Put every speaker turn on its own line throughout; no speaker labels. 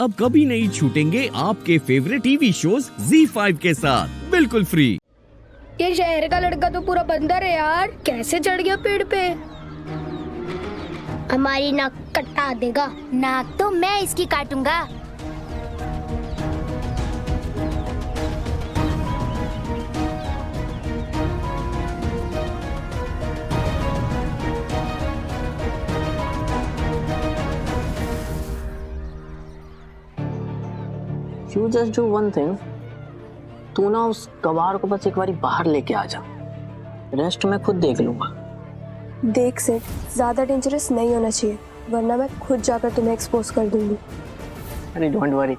अब कभी नहीं छूटेंगे आपके फेवरेट टीवी शोज ZEE5 के साथ बिल्कुल फ्री।
ये शहर का लड़का तो पूरा बंदर है यार, कैसे चढ़ गया पेड़ पे?
हमारी नाक कटा देगा।
नाक तो मैं इसकी काटूंगा।
You just do one thing. तू ना उस गवार को बस एक बारी बाहर लेके आ जा, रेस्ट मैं खुद देख लूंगा।
देख सेठ, ज्यादा डेंजरस नहीं होना चाहिए, वरना मैं खुद जाकर तुम्हें एक्सपोज कर दूंगी।
अरे डोंट वरी,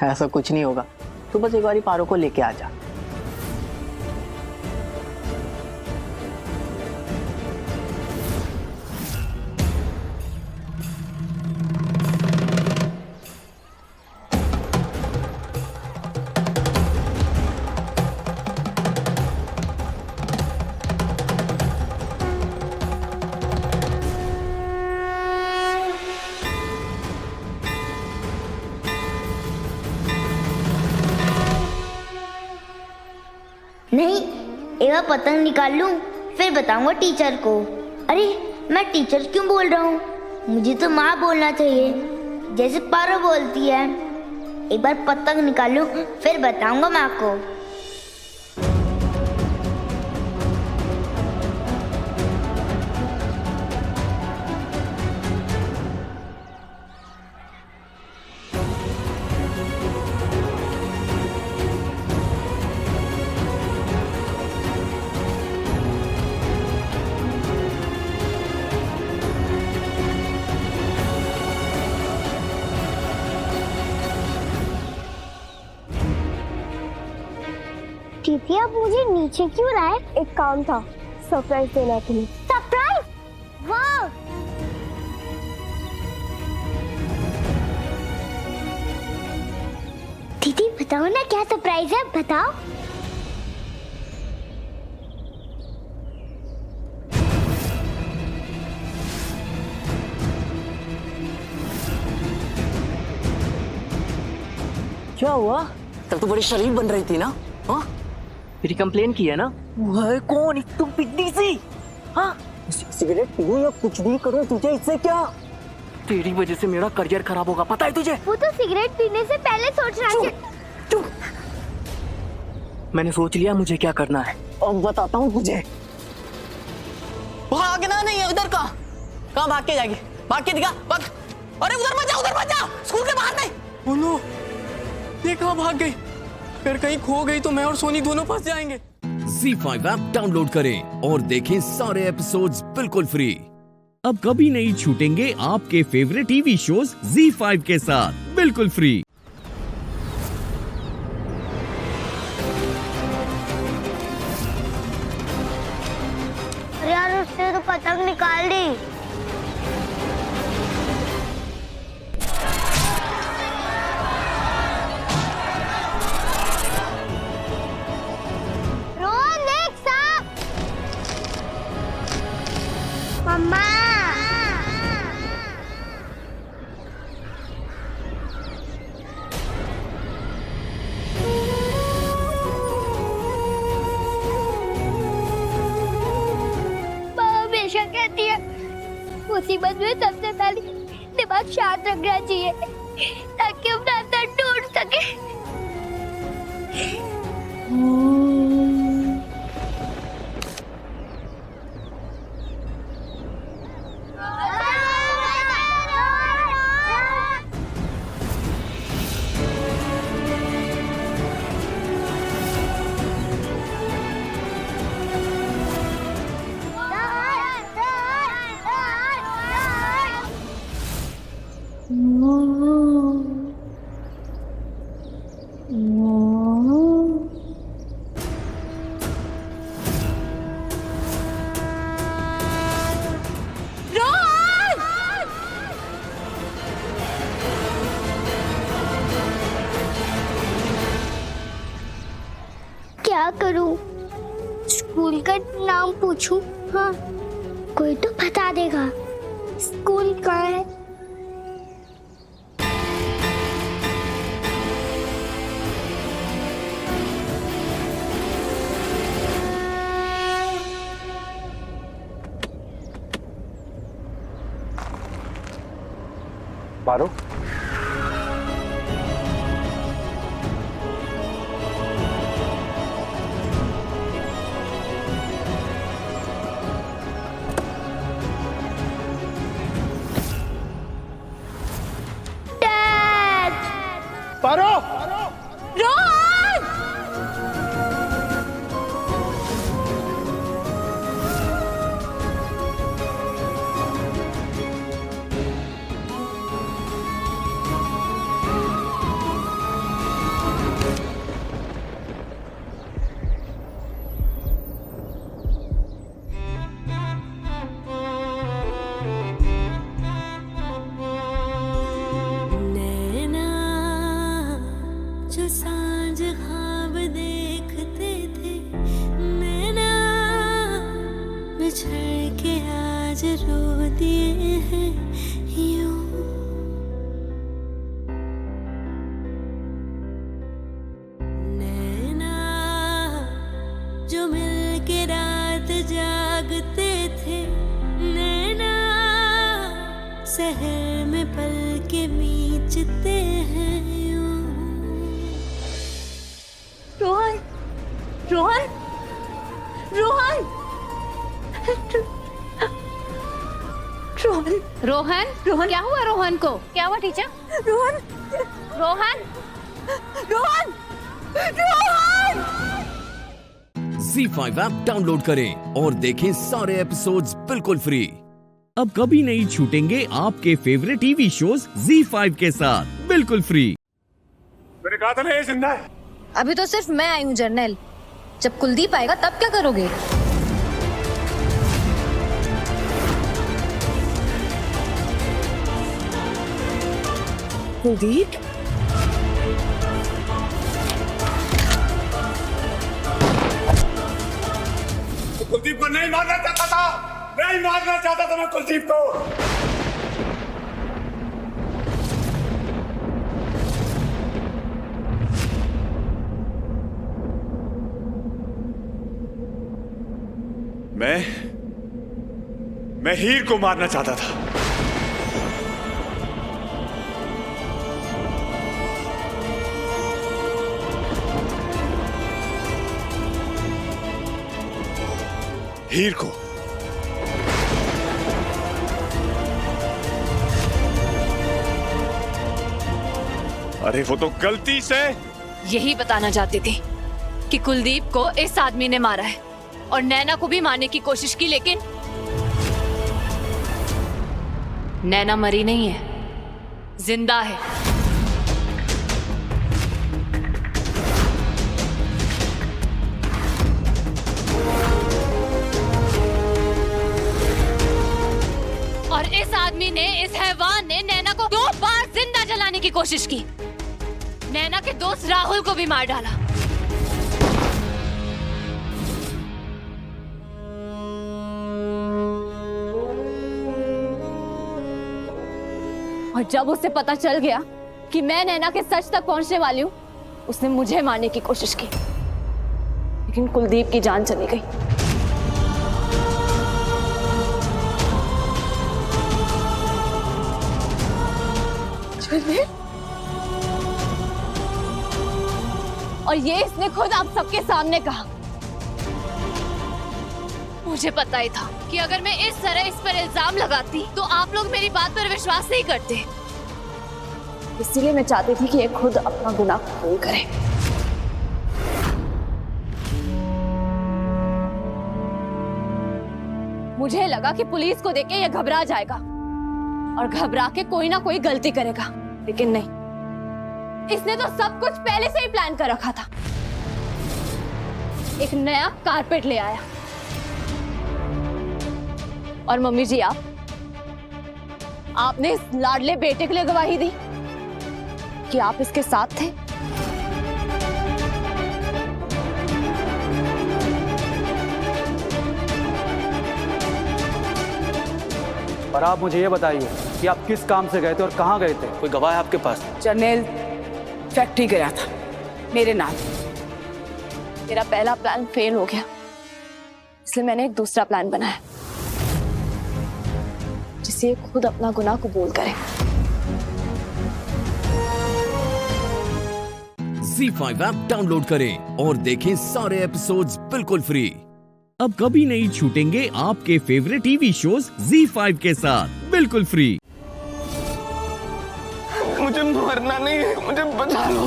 ऐसा कुछ नहीं होगा। तू बस एक बारी पारो को लेके आ जा।
नहीं, एक बार पतंग निकाल लूं, फिर बताऊंगा टीचर को। अरे मैं टीचर क्यों बोल रहा हूँ? मुझे तो माँ बोलना चाहिए, जैसे पारो बोलती है। एक बार पतंग निकाल लूं, फिर बताऊंगा माँ को।
दीदी आप मुझे नीचे क्यों लाए?
एक काम था, सरप्राइज देना है तुम्हें।
सरप्राइज? वाह! दीदी बताओ ना क्या सरप्राइज है, बताओ।
क्या हुआ? तब तो बड़ी शरीफ बन रही थी ना? हाँ, मेरी कंप्लेन की है ना? वह कौन? तुम पिद्दी सी? हाँ, सिगरेट पीऊं या कुछ भी करूं, तुझे इससे क्या? तेरी वजह से मेरा करियर खराब होगा, पता है तुझे?
वो तो सिगरेट पीने से पहले सोचना चाहिए।
चुप! मैंने सोच लिया मुझे क्या करना है, अब बताता हूँ तुझे। भागना नहीं है, उधर का कहाँ भाग के जाएगी? भाग के दिखा, भाग। अरे उधर मत जा, उधर मत जा, स्कूल के बाहर नहीं। बोलो, ये कहाँ भाग गई? फिर कहीं खो गई तो मैं और सोनी दोनों फंस जाएंगे।
ZEE5 ऐप डाउनलोड करें और देखें सारे एपिसोड्स बिल्कुल फ्री। अब कभी नहीं छूटेंगे आपके फेवरेट टीवी शोज ZEE5 के साथ बिल्कुल फ्री।
अरे यार उसने तो पतंग निकाल दी। रोहन देख सांप। मम्मा।
हमेशा कहती है मुसीबत में सबसे पहले दिमाग शांत रखना चाहिए ताकि अपना अंदर ढूंढ सके।
क्या करूं? स्कूल का नाम पूछूं? हाँ, कोई तो बता देगा। स्कूल कहाँ है?
पारो
रोहन!
नैना जो सांझ ख्वाब देखते थे, नैना बिछड़ के आज रो दिए हैं यूं। नैना जो मिल के रात जागते थे, नैना शहर में पल के बीचते हैं यूं।
रोहन! रोहन! रोहन! रोहन!
रोहन रोहन क्या हुआ रोहन को? क्या हुआ teacher?
Rohan!
Rohan
Rohan! Rohan!
Z5 app download करें और देखें सारे एपिसोड्स बिल्कुल फ्री। अब कभी नहीं छूटेंगे आपके फेवरेट टीवी शोज Z5 के साथ बिल्कुल फ्री।
मैंने कहा था ना ये जिंदा है।
अभी तो सिर्फ मैं आई हूँ जर्नल, जब कुलदीप आएगा तब क्या करोगे?
कुलदीप?
कुलदीप को नहीं मारना चाहता था, नहीं मारना चाहता था मैं कुलदीप को। मैं हीर को मारना चाहता था। हीर को। अरे वो तो गलती से।
यही बताना चाहती थी कि कुलदीप को इस आदमी ने मारा है और नैना को भी मारने की कोशिश की, लेकिन नैना मरी नहीं है, जिंदा है। और इस आदमी ने, इस हैवान ने नैना को 2 बार जिंदा जलाने की कोशिश की। नैना के दोस्त राहुल को भी मार डाला। और जब उसे पता चल गया कि मैं नैना के सच तक पहुंचने वाली हूं, उसने मुझे मारने की कोशिश की, लेकिन कुलदीप की जान चली गई। और ये इसने खुद आप सबके सामने कहा। मुझे पता ही था कि अगर मैं इस तरह इस पर इल्जाम लगाती तो आप लोग मेरी बात पर विश्वास नहीं करते। इसीलिए मैं चाहती थी कि ये खुद अपना गुनाह कबूल करे। मुझे लगा कि पुलिस को देख के ये घबरा जाएगा और घबरा के कोई ना कोई गलती करेगा, लेकिन नहीं, इसने तो सब कुछ पहले से ही प्लान कर रखा था। एक नया कारपेट ले आया। और मम्मी जी, आपने इस लाडले बेटे के लिए गवाही दी कि आप इसके साथ थे।
और आप मुझे ये बताइए कि आप किस काम से गए थे और कहाँ गए थे? कोई गवाह है आपके पास?
जर्नल फैक्ट्री गया था मेरे नाम।
मेरा पहला प्लान फेल हो गया, इसलिए मैंने एक दूसरा प्लान बनाया जिससे ये खुद अपना गुनाह कबूल करे।
Z5 ऐप डाउनलोड करें और देखें सारे एपिसोड्स बिल्कुल फ्री। अब कभी नहीं छूटेंगे आपके फेवरेट टीवी शोज Z5 के साथ बिल्कुल फ्री।
मुझे
मरना नहीं है, मुझे बचा लो।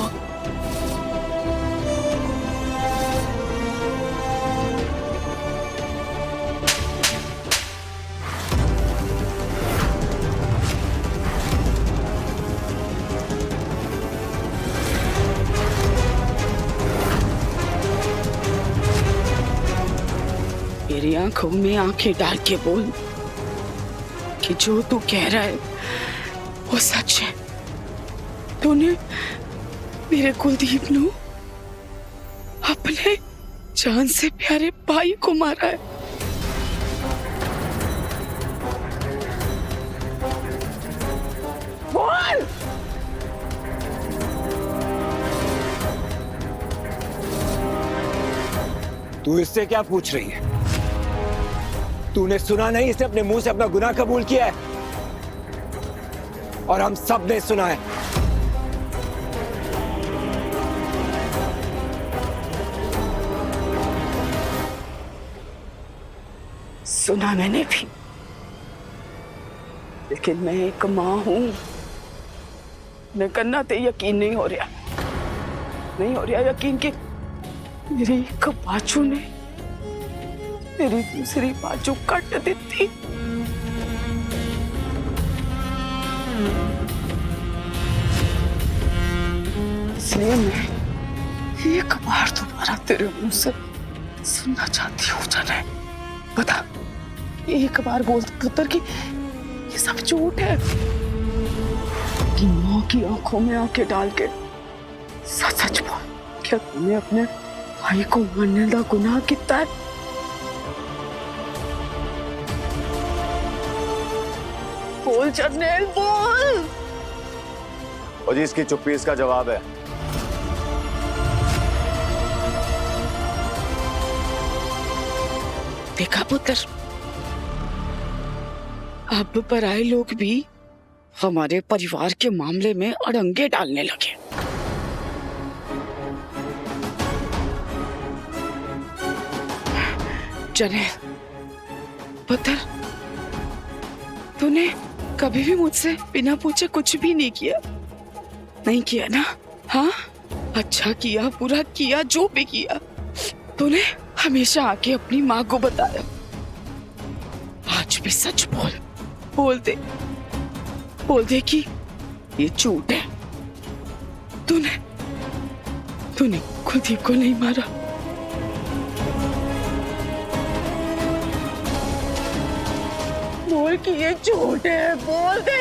मेरी आंखों में आंखें डाल के बोल कि जो तू कह रहा है वो सच है। तूने मेरे कुलदीप नु अपने जान से प्यारे भाई को मारा है। बोल।
तू इससे क्या पूछ रही है? तूने सुना नहीं, इसने अपने मुंह से अपना गुनाह कबूल किया है और हम सब ने सुना है।
सुना मैंने भी, लेकिन मैं एक मां हूं। मैं करना ते यकीन नहीं हो रहा यकीन कि मेरी एक बाजू ने मेरी दूसरी बाजू काट देती। इसलिए मैं एक बार दोबारा तेरे मुंह से सुनना चाहती हूँ जाने। बता, एक बार बोल पुत्र कि ये सब झूठ है। कि माँ की आंखों में आंखें डाल के सच सच बोल, क्या तूने अपने भाई को मारने का गुनाह किया है? बोल जर्नैल बोल।
और जी इसकी चुप्पी इसका जवाब है।
देखा पुत्र, अब पराए लोग भी हमारे परिवार के मामले में अड़ंगे डालने लगे। जर्नैल पुत्र, तूने कभी भी मुझसे बिना पूछे कुछ भी नहीं किया ना? हाँ, अच्छा किया, बुरा किया, जो भी किया, तूने हमेशा आके अपनी माँ को बताया। आज भी सच बोल दे कि ये झूठ है। तूने कुलदीप को नहीं मारा। बोल कि ये झूठ है। बोल दे।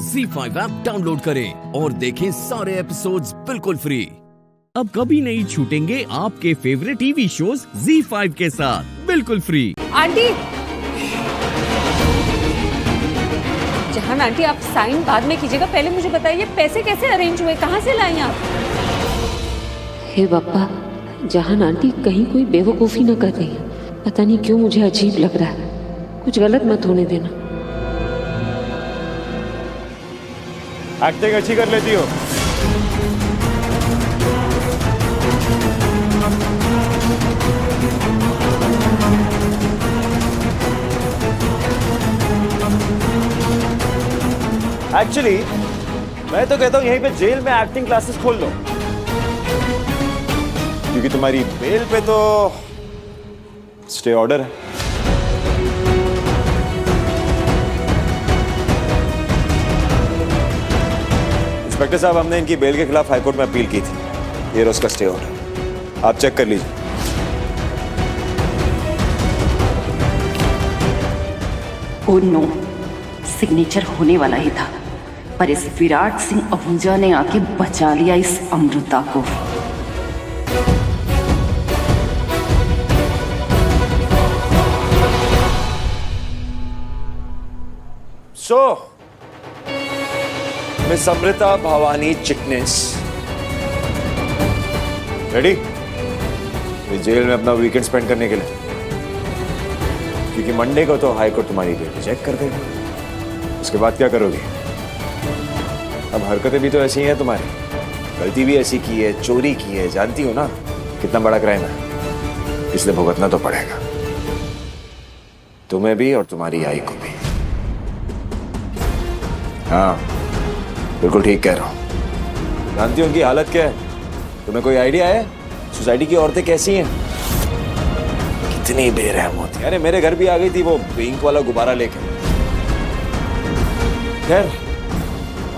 ZEE5 ऐप डाउनलोड करें और देखें सारे एपिसोड्स बिल्कुल फ्री। अब कभी नहीं छूटेंगे आपके फेवरेट टीवी शोज ZEE5 के साथ बिल्कुल फ्री।
आंटी, जहान आंटी, आप साइन बाद में कीजिएगा, पहले मुझे बताइए पैसे कैसे अरेंज हुए, कहाँ से लाई आप?
हे बापा, जहान आंटी कहीं कोई बेवकूफ़ी न कर रही है। पता नहीं क्यों मुझे अजीब लग रहा है। कुछ गलत मत होने देना।
एक्टिंग अच्छी कर लेती हो। एक्चुअली मैं तो कहता हूं यहीं पे जेल में एक्टिंग क्लासेस खोल लो, क्योंकि तुम्हारी बेल पे तो स्टे ऑर्डर है। इंस्पेक्टर साहब, हमने इनकी बेल के खिलाफ हाईकोर्ट में अपील की थी। ये उसका स्टे ऑर्डर, आप चेक कर लीजिए।
ओ नो, सिग्नेचर होने वाला ही था, पर इस विराट सिंह आहूजा ने आके बचा लिया इस अमृता को।
Miss Amrita Bhavani Chitnis, ready? ये जेल में अपना वीकेंड स्पेंड करने के लिए, क्योंकि मंडे को तो हाई कोर्ट तुम्हारी बेल रिजेक्ट कर देगा। उसके बाद क्या करोगे? अब हरकतें भी तो ऐसी हैं तुम्हारी, गलती भी ऐसी की है, चोरी की है, जानती हो ना कितना बड़ा क्राइम है, इसलिए भुगतना तो पड़ेगा, तुम्हें भी और तुम्हारी आई को भी। हाँ बिल्कुल ठीक कह रहा हूं। जानती हो उनकी हालत क्या है? तुम्हें कोई आइडिया है सोसाइटी की औरतें कैसी हैं? कितनी बेरहम होती है। अरे मेरे घर भी आ गई थी वो पिंक वाला गुब्बारा लेकर। खैर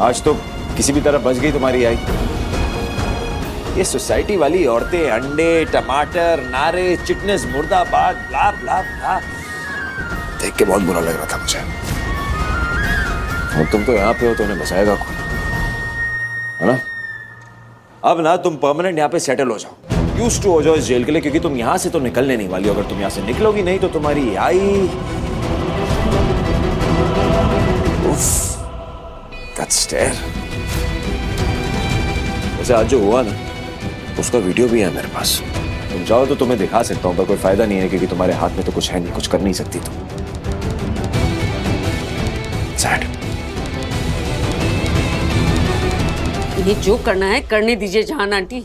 आज तो किसी भी तरह बच गई तुम्हारी आई। ये सोसाइटी वाली औरतें अंडे, टमाटर, नारे, चिटनेस, मुर्दाबाद, ब्ला ब्ला ब्ला, देख के बहुत बुरा लग रहा था मुझे। और तुम तो यहाँ पे हो तो उन्हें बचाएगा कौन, है ना? अब ना तुम परमानेंट यहाँ पे सेटल हो जाओ, यूज्ड टू हो जाओ इस जेल के लिए, क्योंकि तुम यहाँ से तो निकलने नहीं वाली हो। अगर तुम यहाँ से निकलोगी नहीं तो तुम्हारी आई वैसे आज जो हुआ ना उसका वीडियो भी है मेरे पास, तुम चाहो तो तुम्हें दिखा सकता हूँ, पर कोई फायदा नहीं है क्योंकि तुम्हारे हाथ में तो कुछ है नहीं, कुछ कर नहीं सकती तुम। सैड।
इन्हें जो करना है करने दीजिए जहान आंटी।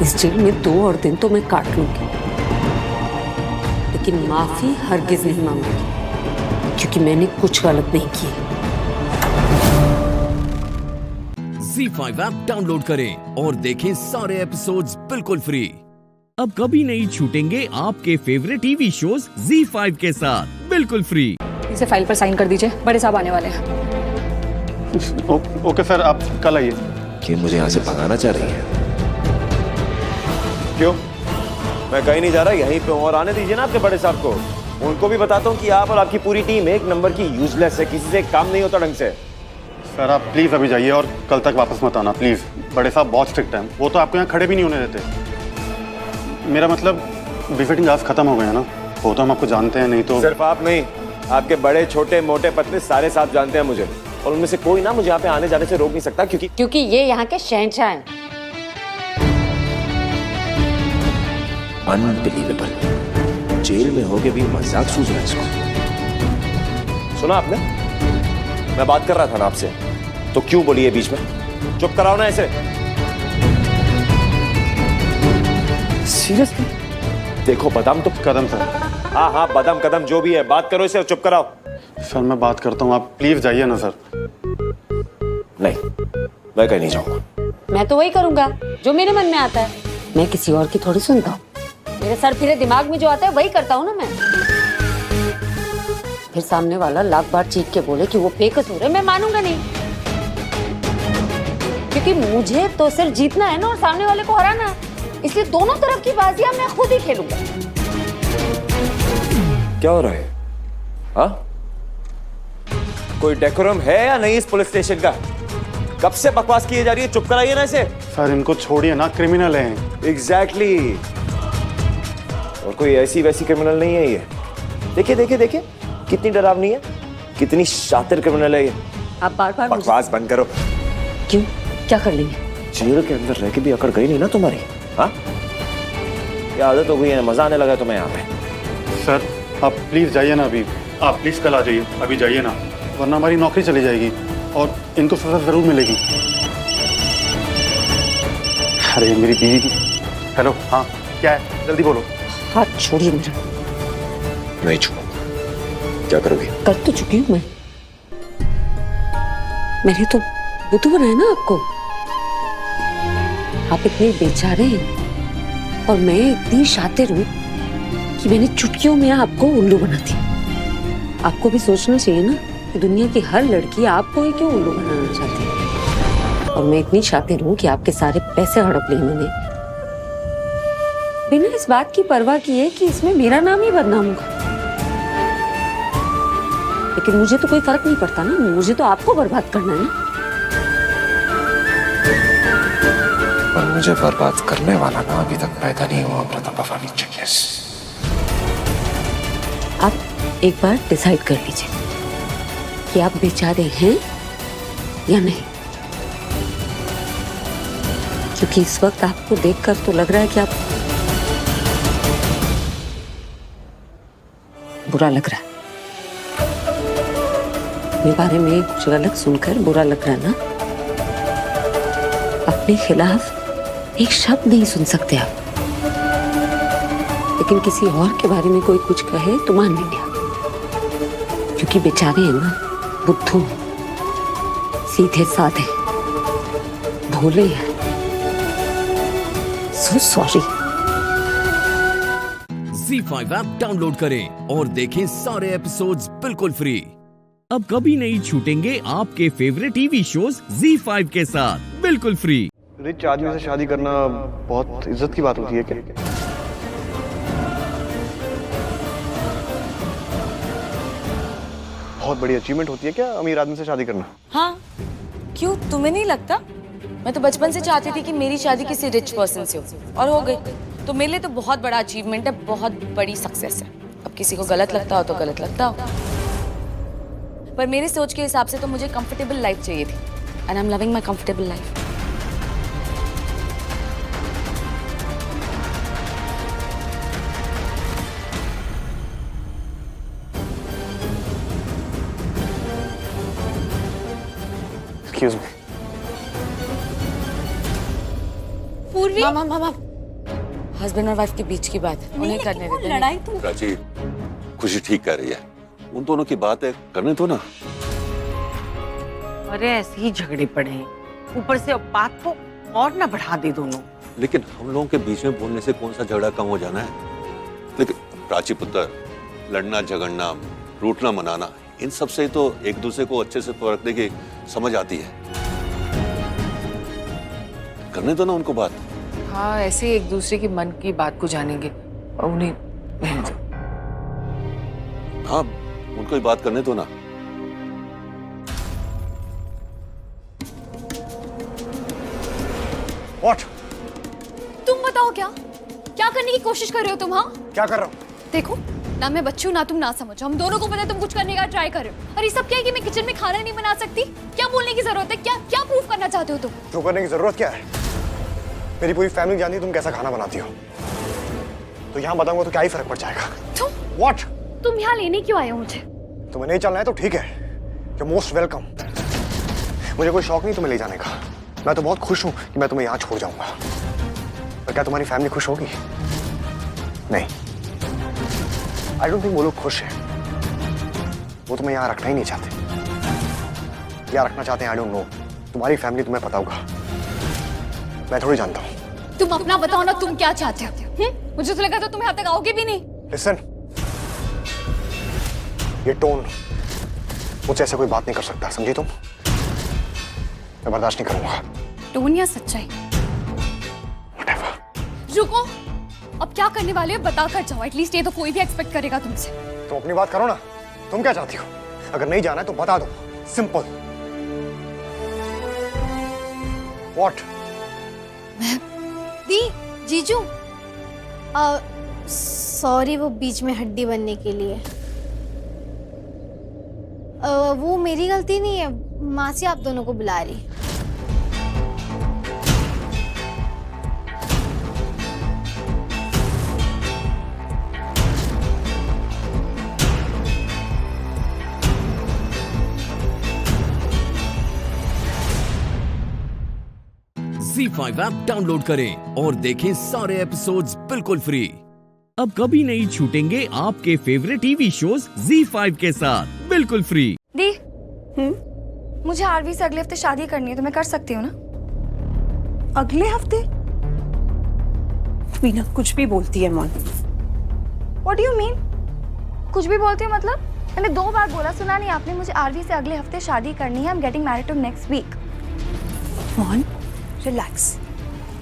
इस जेल में 2 और दिन तो मैं काट लूंगी, लेकिन माफी हरगिज नहीं मांगूंगी क्योंकि मैंने कुछ गलत नहीं किया।
ZEE5 ऐप डाउनलोड करें और देखें सारे एपिसोड्स बिल्कुल फ्री। अब कभी नहीं छूटेंगे आपके फेवरेट टीवी शोज ZEE5 के साथ बिल्कुल फ्री।
इसे फाइल पर साइन कर दीजिए, बड़े साहब आने वाले हैं।
ओके सर, आप कल आइए।
कि मुझे यहाँ से भगाना चाह रही है? क्यों? मैं कहीं नहीं जा रहा, यहीं पे हूँ। और आने दीजिए ना आपके बड़े साहब को, उनको भी बताता हूँ कि आप और आपकी पूरी टीम एक नंबर की यूजलेस है, किसी से काम नहीं होता ढंग से।
सर आप प्लीज अभी जाइए और कल तक वापस मत आना प्लीज। बड़े साहब बहुत स्ट्रिक्ट हैं, वो तो आपको यहाँ खड़े भी नहीं होने देते। मेरा मतलब विजिटिंग आज खत्म हो गया ना, वो तो हम आपको जानते हैं, नहीं तो।
सिर्फ आप नहीं, आपके बड़े छोटे मोटे पतले सारे साहब जानते हैं मुझे, और उनमें से कोई ना मुझे यहाँ पे आने जाने से रोक नहीं सकता, क्योंकि
ये यहाँ के शहंशाह हैं।
अनबिलीवेबल, जेल में होके भी मजाक सूझ रहा है इसको। सुना आपने? मैं बात कर रहा था ना आपसे, तो क्यों बोली है बीच में? चुप कराओ ना ऐसे। सीरियसली? देखो बादाम तो
कदम सर।
हाँ हाँ बादाम कदम जो भी है, बात करो इसे, चुप कराओ।
सर मैं बात करता हूँ, आप प्लीज जाइए ना सर।
नहीं, मैं कहीं नहीं जाऊंगा।
मैं तो वही करूंगा जो मेरे मन में आता है, मैं किसी और की थोड़ी सुनता हूँ। मेरे सर फिरे दिमाग में जो आता है वही करता हूँ ना मैं। फिर सामने वाला लाख बार चीख के बोले कि वो बेकसूर है, मैं मानूंगा नहीं, क्योंकि मुझे तो सिर्फ जीतना है ना और सामने वाले को हराना है, इसलिए दोनों तरफ की बाजियां मैं खुद ही खेलूंगा।
क्या हो रहा है? हाँ? कोई डेकोरम है या नहीं इस पुलिस स्टेशन का? कब से बकवास की जा रही है? चुप कराइए ना इसे।
सर इनको छोड़िए ना, क्रिमिनल हैं।
एग्जैक्टली। और कोई ऐसी वैसी क्रिमिनल नहीं है ये। देखिए देखिए देखिए कितनी डरावनी है, कितनी शातिर क्रिमिनल है ये।
आप बार-बार
बकवास बंद करो।
क्यों? क्या कर लेंगे?
जेल के अंदर रह के भी अकड़ गई नहीं ना तुम्हारी? हाँ? क्या आदत हो गई है, मजा आने लगा तुम्हें यहाँ पे।
सर आप प्लीज जाइए ना अभी, आप प्लीज कल आ जाइए, अभी जाइए ना, वरना हमारी नौकरी चली जाएगी और इनको सजा जरूर मिलेगी। अरे मेरी बीवी की। हेलो, हाँ क्या है, जल्दी बोलो।
हाथ छोड़िए मेरा।
नहीं छूऊंगा। क्या करोगी?
कर तो चुकी हूँ मैं। मैंने तो बुद्धू बनाया ना आपको। आप इतने बेचारे हैं और मैं इतनी शातिर हूँ कि मैंने चुटकियों में आपको उल्लू बना दी। आपको भी सोचना चाहिए ना कि दुनिया की हर लड़की आपको ही क्यों उल्लू बनाना चाहती है। और मैं इतनी शातिर हूँ कि आपके सारे पैसे हड़प लिए मैंने, बिना इस बात की परवाह किए कि इसमें मेरा नाम ही बदनाम होगा। लेकिन मुझे तो कोई फर्क नहीं पड़ता ना, मुझे तो आपको बर्बाद करना है ना।
पर मुझे बर्बाद करने वाला ना अभी तक पैदा नहीं हुआ अमृता भवानी चिटनेस।
आप एक बार डिसाइड कर लीजिए कि आप बेचारे हैं या नहीं, क्योंकि इस वक्त आपको देखकर तो लग रहा है कि आप बुरा लग रहा है। अपने बारे में कुछ गलत सुनकर बुरा लग रहा है ना? अपने खिलाफ एक शब्द नहीं सुन सकते आप, लेकिन किसी और के बारे में कोई कुछ कहे तो मान लेंगे आप, क्योंकि बेचारे हैं ना बुद्धू हैं, सीधे साधे, भोले हैं। So sorry.
ZEE5 app download करें और देखें सारे एपिसोड्स बिल्कुल फ्री। अब कभी नहीं छूटेंगे आपके फेवरेट टीवी शोज ZEE5 के साथ बिल्कुल फ्री।
रिच आदमी से शादी करना बहुत इज्जत की बात होती है क्या? बहुत बड़ी अचीवमेंट होती है क्या अमीर आदमी से शादी करना?
हाँ, क्यों तुम्हें नहीं लगता? मैं तो बचपन से चाहती थी कि मेरी शादी किसी रिच पर्सन से हो और हो गई। तो मेरे लिए तो बहुत बड़ा अचीवमेंट है, बहुत बड़ी सक्सेस है। अब किसी को गलत लगता हो तो गलत लगता हो, पर मेरी सोच के हिसाब से तो मुझे कंफर्टेबल लाइफ चाहिए थी, and I am loving my comfortable life.
Excuse me.
पूर्वी, मामा, हस्बैंड और वाइफ के बीच की बात है, उन्हें करने देते हैं। लड़ाई तो
प्राची, खुशी ठीक कह रही है, उन दोनों की बात है, करने दो ना।
अरे ऐसे ही झगड़े पड़े हैं, ऊपर से अब बात को और ना बढ़ा दे दोनों।
लेकिन हम लोगों के बीच में बोलने से कौन सा झगड़ा कम हो जाना है? लेकिन प्राची पुत्र, लड़ना झगड़ना, रूठना मनाना, इन सब से तो एक दूसरे को अच्छे से परखने की समझ आती है। करने दो ना उनको बात।
हाँ, ऐसे एक दूसरे के मन की बात को जानेंगे और उन्हें रहने दो।
हाँ, उनको ही बात करने दो ना।
What?
तुम बताओ क्या करने की कोशिश कर रहे हो तुम? हाँ,
क्या कर रहा हूँ?
देखो ना, मैं बच्ची हूँ ना तुम ना समझो। हम दोनों को पता है तुम कुछ करने का ट्राई कर रहे हो। और ये सब क्या है कि मैं किचन में खाना नहीं बना सकती? क्या बोलने की जरूरत है? क्या प्रूफ करना चाहते हो तुम?
प्रूफ करने की जरूरत क्या है? मेरी पूरी फैमिली जानती है तुम कैसा खाना बनाती हो, तो यहाँ बताऊंगा तो क्या ही फर्क पड़ जाएगा? What?
तुम यहाँ लेने क्यों आए हो मुझे?
तुम्हें नहीं चलना है तो ठीक है, you're most welcome। मुझे कोई शौक नहीं तुम्हें ले जाने का। मैं तो बहुत खुश हूँ कि मैं तुम्हें यहाँ छोड़ जाऊंगा, पर क्या तुम्हारी फैमिली खुश होगी? नहीं, आई डोंट थिंक वो लोग खुश हैं। वो तुम्हें यहाँ रखना ही नहीं चाहते। या रखना चाहते हैं, आई डोंट नो। तुम्हारी फैमिली तुम्हें पता होगा, मैं थोड़ी जानता हूँ।
तुम अपना बताओ ना, तुम क्या चाहते हो? मुझे तो लगा था तुम यहाँ तक आओगे भी नहीं।
लिसन, ये टोन, मुझसे ऐसे कोई बात नहीं कर सकता, समझी तुम? मैं बर्दाश्त नहीं करूंगा।
टोन या सच्चाई? रुको, अब क्या करने वाले हो बता कर जाओ। एटलीस्ट ये तो कोई भी एक्सपेक्ट करेगा तुमसे।
तुम अपनी बात करो ना, तुम क्या चाहती हो? अगर नहीं जाना है तो बता दो, सिंपल। What?
दी, जीजू, सॉरी वो बीच में हड्डी बनने के लिए। वो मेरी गलती नहीं है, मासी आप दोनों को बुला रही।
ZEE5 ऐप डाउनलोड करें और देखें सारे एपिसोड्स बिल्कुल फ्री। अब कभी नहीं छूटेंगे आपके फेवरेट टीवी शोज ZEE5 के साथ बिल्कुल फ्री।
दी, मुझे आरवी से अगले हफ्ते शादी करनी है, तो मैं कर सकती हूँ ना?
अगले हफ्ते? मीना कुछ भी बोलती है मॉन।
What do you mean? कुछ भी बोलती हूँ मतलब? मैंने 2 बार बोला, सुना नहीं आपने? मुझे आरवी से अगले हफ्ते शादी करनी है। I'm getting married to next week.
Mom, relax.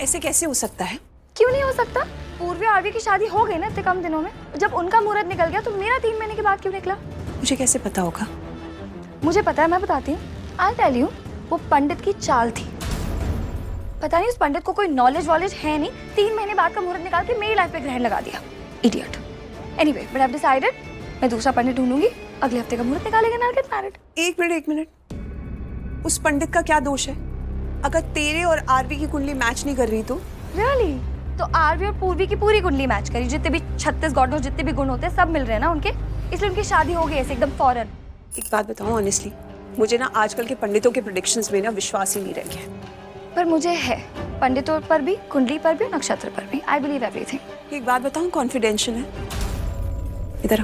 ऐसे कैसे हो सकता है?
क्यों नहीं हो सकता? पूर्वी और आरवी की शादी हो गई ना इतने कम दिनों में। जब उनका मुहूर्त निकल गया तो मेरा 3 महीने के बाद क्यों निकला?
मुझे कैसे पता होगा?
मुझे पता है, मैं बताती हूँ। I'll tell you, वो पंडित की चाल थी। पता नहीं उस पंडित को कोई नॉलेज है नहीं, 3 महीने बाद का मुहूर्त निकाल के मेरी लाइफ पे ग्रहण लगा दिया। Idiot. Anyway, but I have decided, मैं दूसरा पंडित ढूंढूंगी, अगले हफ्ते का मुहूर्त निकालेगा ना, गेट मैरिड।
एक मिनट, उस पंडित का क्या दोष है? अगर तेरे और आरवी की कुंडली मैच नहीं कर रही तो?
रियली? तो आरवी और पूर्वी की पूरी कुंडली मैच करी, जितने भी 36 गॉड जितने भी गुण होते हैं सब मिल रहे हैं ना उनके, इसलिए उनकी शादी हो गई ऐसे एकदम फौरन।
एक बात बताऊं ऑनेस्टली, मुझे ना आजकल के पंडितों के प्रेडिक्शंस में ना विश्वास ही नहीं रह गया।
पर मुझे है, पंडितों पर भी, कुंडली पर भी और नक्षत्र पर भी। I believe everything.
एक बात बताऊं, कॉन्फिडेंशियल है, इधर आ।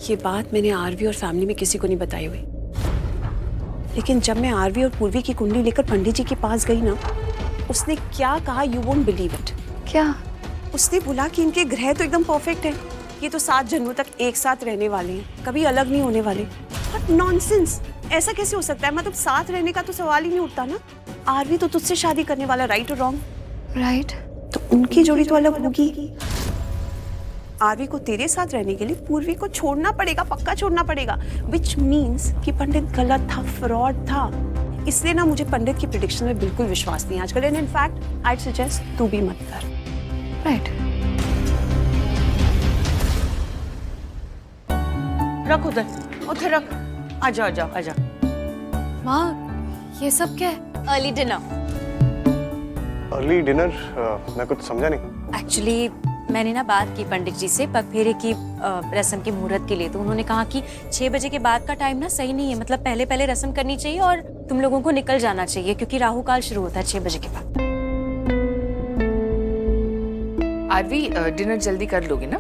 ये बात मैंने आरवी और फैमिली में किसी को नहीं बताई हुई, लेकिन जब मैं आरवी और पूर्वी की कुंडली लेकर पंडित जी के पास गई ना, उसने क्या कहा, यू वोंट बिलीव इट।
क्या?
उसने बोला कि इनके ग्रह तो एकदम परफेक्ट है, ये तो 7 जन्मों तक एक साथ रहने वाले हैं, कभी अलग नहीं होने वाले। बट नॉनसेंस, ऐसा कैसे हो सकता है? मतलब साथ रहने का तो सवाल ही नहीं उठता ना। आरवी तो तुझसे शादी करने वाला, राइट और रॉन्ग?
राइट।
तो उनकी जोड़ी तो अलग होगी। आरवी को तेरे साथ रहने के लिए पूर्वी को छोड़ना पड़ेगा, पक्का छोड़ना पड़ेगा, विच मीन्स कि पंडित गलत था, फ्रॉड था। इसलिए ना मुझे पंडित की प्रेडिक्शन में बिल्कुल विश्वास नहीं आजकल। And in fact I suggest तू भी मत कर।
राइट।
रख उधर रख। आजा आजा आजा।
माँ, ये सब क्या है?
Early dinner.
Early dinner? मैं कुछ समझा नहीं।
एक्चुअली मैंने ना बात की पंडित जी से पगफेरे की रस्म के मुहूर्त के लिए, तो उन्होंने कहा कि 6 बजे के बाद का टाइम ना सही नहीं है, मतलब पहले रस्म करनी चाहिए और तुम लोगों को निकल जाना चाहिए क्योंकि राहु काल शुरू होता है 6 बजे के बाद।
आरवी, डिनर जल्दी कर लोगे ना?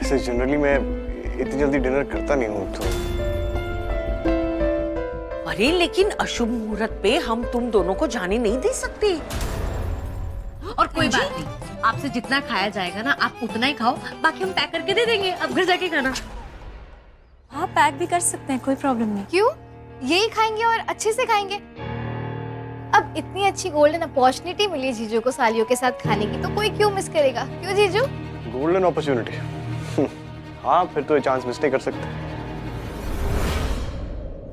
ऐसे जनरली मैं इतनी जल्दी डिनर करता नहीं हूँ तो।
अरे लेकिन अशुभ मुहूर्त पे हम तुम दोनों को जाने नहीं दे सकते।
और कोई बात नहीं, आपसे जितना खाया जाएगा ना आप उतना ही खाओ, बाकी हम पैक करके दे देंगे, अब घर जाके खाना।
हाँ, पैक भी कर सकते हैं, कोई प्रॉब्लम नहीं।
क्यों? यही खाएंगे और अच्छे से खाएंगे। अब इतनी अच्छी गोल्डन अपॉर्चुनिटी मिली जीजू को सालियों के साथ खाने की, तो कोई क्यों मिस करेगा? क्यों जीजू?
Golden opportunity? हाँ, फिर तो ये चांस मिस नहीं कर सकते।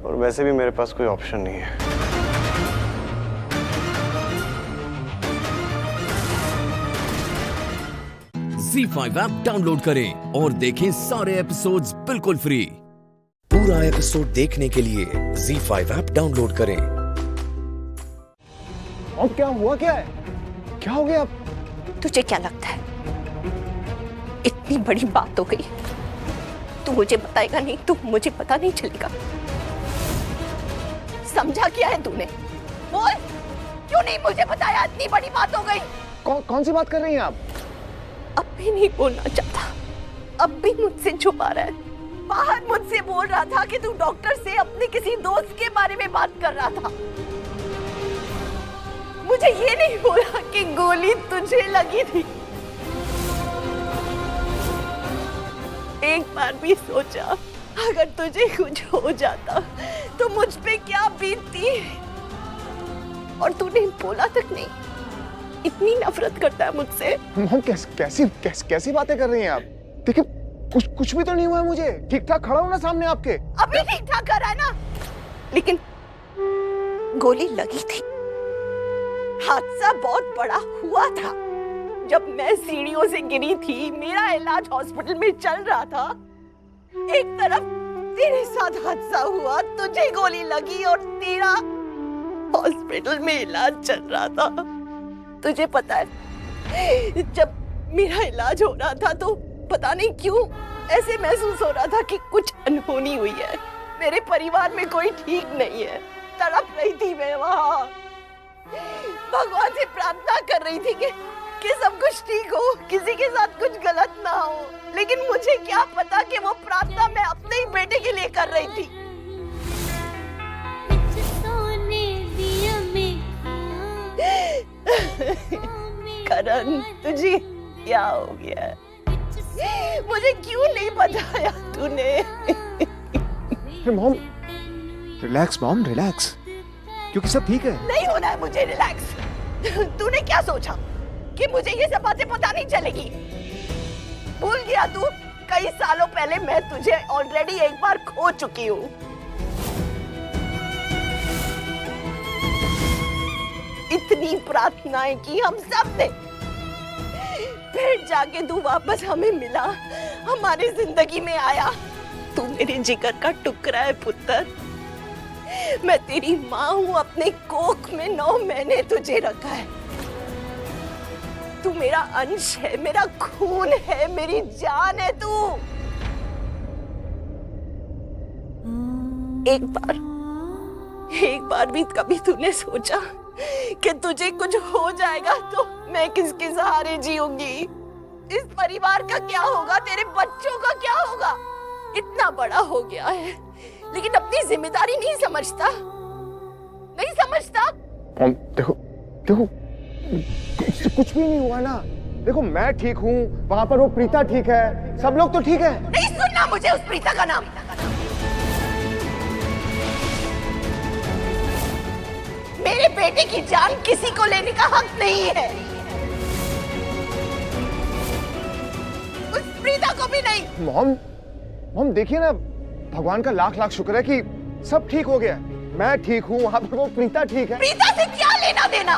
और वैसे भी मेरे पास कोई ऑप्शन नहीं है।
ZEE5 ऐप डाउनलोड करें और देखें सारे एपिसोड्स बिल्कुल फ्री।
पूरा एपिसोड देखने के लिए ZEE5 ऐप डाउनलोड करें।
और क्या हुआ, क्या है, क्या हो गया? अब
तुझे क्या लगता है इतनी बड़ी बात हो गई, तू मुझे बताएगा नहीं? तू मुझे पता नहीं चलेगा? समझा क्या है तूने? बोल, क्यों नहीं मुझे बताया? इतनी बड़ी बात हो गई।
कौन सी बात कर रही हैं आप?
अब भी नहीं बोलना चाहता, अब भी मुझसे छुपा रहा है। बाहर मुझसे बोल रहा था कि तू डॉक्टर से अपने किसी दोस्त के बारे में बात कर रहा था। मुझे ये नहीं बोला कि गोली तुझे लगी थी। एक बार भी सोचा अगर तुझे कुछ हो जाता तो मुझ पे क्या बीतती? और तूने बोला तक नहीं। इतनी नफरत करता है मुझसे।
मॉम, कैसी बातें कर रही हैं आप? देखिए, कुछ भी तो नहीं हुआ है मुझे। ठीक ठाक खड़ा हूं ना सामने आपके।
अभी ठीक ठाक कर रहा है ना, लेकिन गोली लगी थी। हादसा बहुत बड़ा हुआ था। जब मैं सीढ़ियों से गिरी थी, मेरा इलाज हॉस्पिटल में चल रहा था, एक तरफ तेरे साथ हादसा हुआ, तुझे गोली लगी और तेरा हॉस्पिटल में इलाज चल रहा था। तुझे पता है, जब मेरा इलाज हो रहा था तो पता नहीं क्यों ऐसे महसूस हो रहा था कि कुछ अनहोनी हुई है। मेरे परिवार में कोई ठीक नहीं है। तड़प रही थी मैं वहां, भगवान से प्रार्थना कर रही थी कि सब कुछ ठीक हो, किसी के साथ कुछ गलत ना हो। लेकिन मुझे क्या पता कि वो प्रार्थना मैं अपने ही बेटे के लिए कर रही थी। करण, तुझे क्या हो गया? मुझे क्यों नहीं बताया तूने?
मॉम, रिलैक्स मॉम, रिलैक्स, क्योंकि सब ठीक है।
नहीं होना है मुझे रिलैक्स। तूने क्या सोचा कि मुझे ये सब बातें पता नहीं चलेगी? भूल गया तू? कई सालों पहले मैं तुझे ऑलरेडी एक बार खो चुकी हूँ। इतनी प्रार्थनाएं की हम सब ने, फिर जाके तू वापस हमें मिला, हमारी जिंदगी में आया। तू मेरे जिगर का टुकड़ा है पुत्र। मैं तेरी माँ हूँ, अपने कोख में 9 महीने तुझे रखा है। तू मेरा अंश है, मेरा खून है, मेरी जान है तू। एक बार भी कभी तूने सोचा कि तुझे कुछ हो जाएगा तो मैं किसके सहारे जीऊंगी? इस परिवार का क्या होगा? तेरे बच्चों का क्या होगा? इतना बड़ा हो गया है लेकिन अपनी जिम्मेदारी नहीं समझता।
देखो देखो कुछ भी नहीं हुआ ना। देखो मैं ठीक हूँ, वहां पर वो प्रीता ठीक है, सब लोग तो ठीक है।
नहीं सुनना मुझे उस प्रीता का नाम। मेरे बेटे की जान किसी को लेने का हक नहीं है, उस प्रीता को भी नहीं।
मॉम देखिए ना, भगवान का लाख लाख शुक्र है कि सब ठीक हो गया। मैं ठीक हूँ, वहां पर वो प्रीता ठीक है।
प्रीता से क्या लेना देना?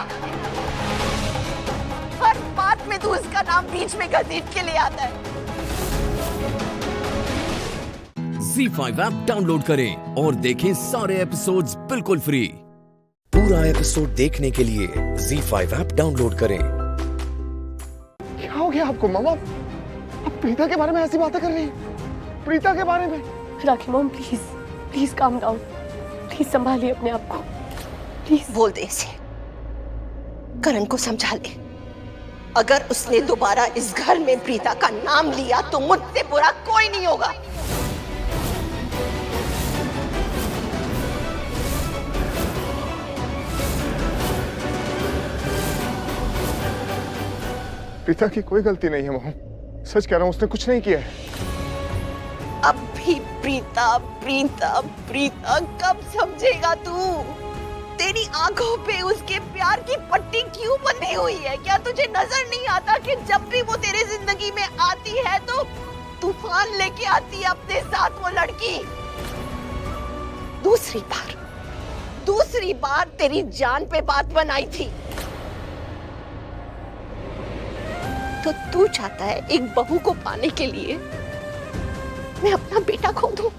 हर बात में तू उसका नाम बीच में घसीट के ले आता है।
ZEE5 ऐप डाउनलोड करें और देखें सारे एपिसोड्स बिल्कुल फ्री।
पूरा एपिसोड देखने के लिए ZEE5 ऐप डाउनलोड करें।
क्या हो गया आपको मामा? आप प्रीता के बारे में ऐसी बातें कर रही हैं? प्रीता के बारे में?
Rakhi mom please calm down, please संभालिए अपने आप को, प्लीज।
बोल दे इसे, करण को समझा ले। अगर उसने दोबारा इस घर में प्रीता का नाम लिया तो मुझसे बुरा कोई नहीं होगा।
प्रीता की कोई गलती नहीं है मॉम, सच कह रहा हूँ, उसने कुछ नहीं किया है।
अब भी प्रीता प्रीता प्रीता कब समझेगा तू? तेरी आंखों पे उसके प्यार की पट्टी क्यों बंधी हुई है? क्या तुझे नजर नहीं आता कि जब भी वो तेरे जिंदगी में आती है तो तूफान लेके आती है अपने साथ वो लड़की? दूसरी बार तेरी जान पे बात बनाई थी तो तू चाहता है एक बहू को पाने के लिए मैं अपना बेटा खो दूं?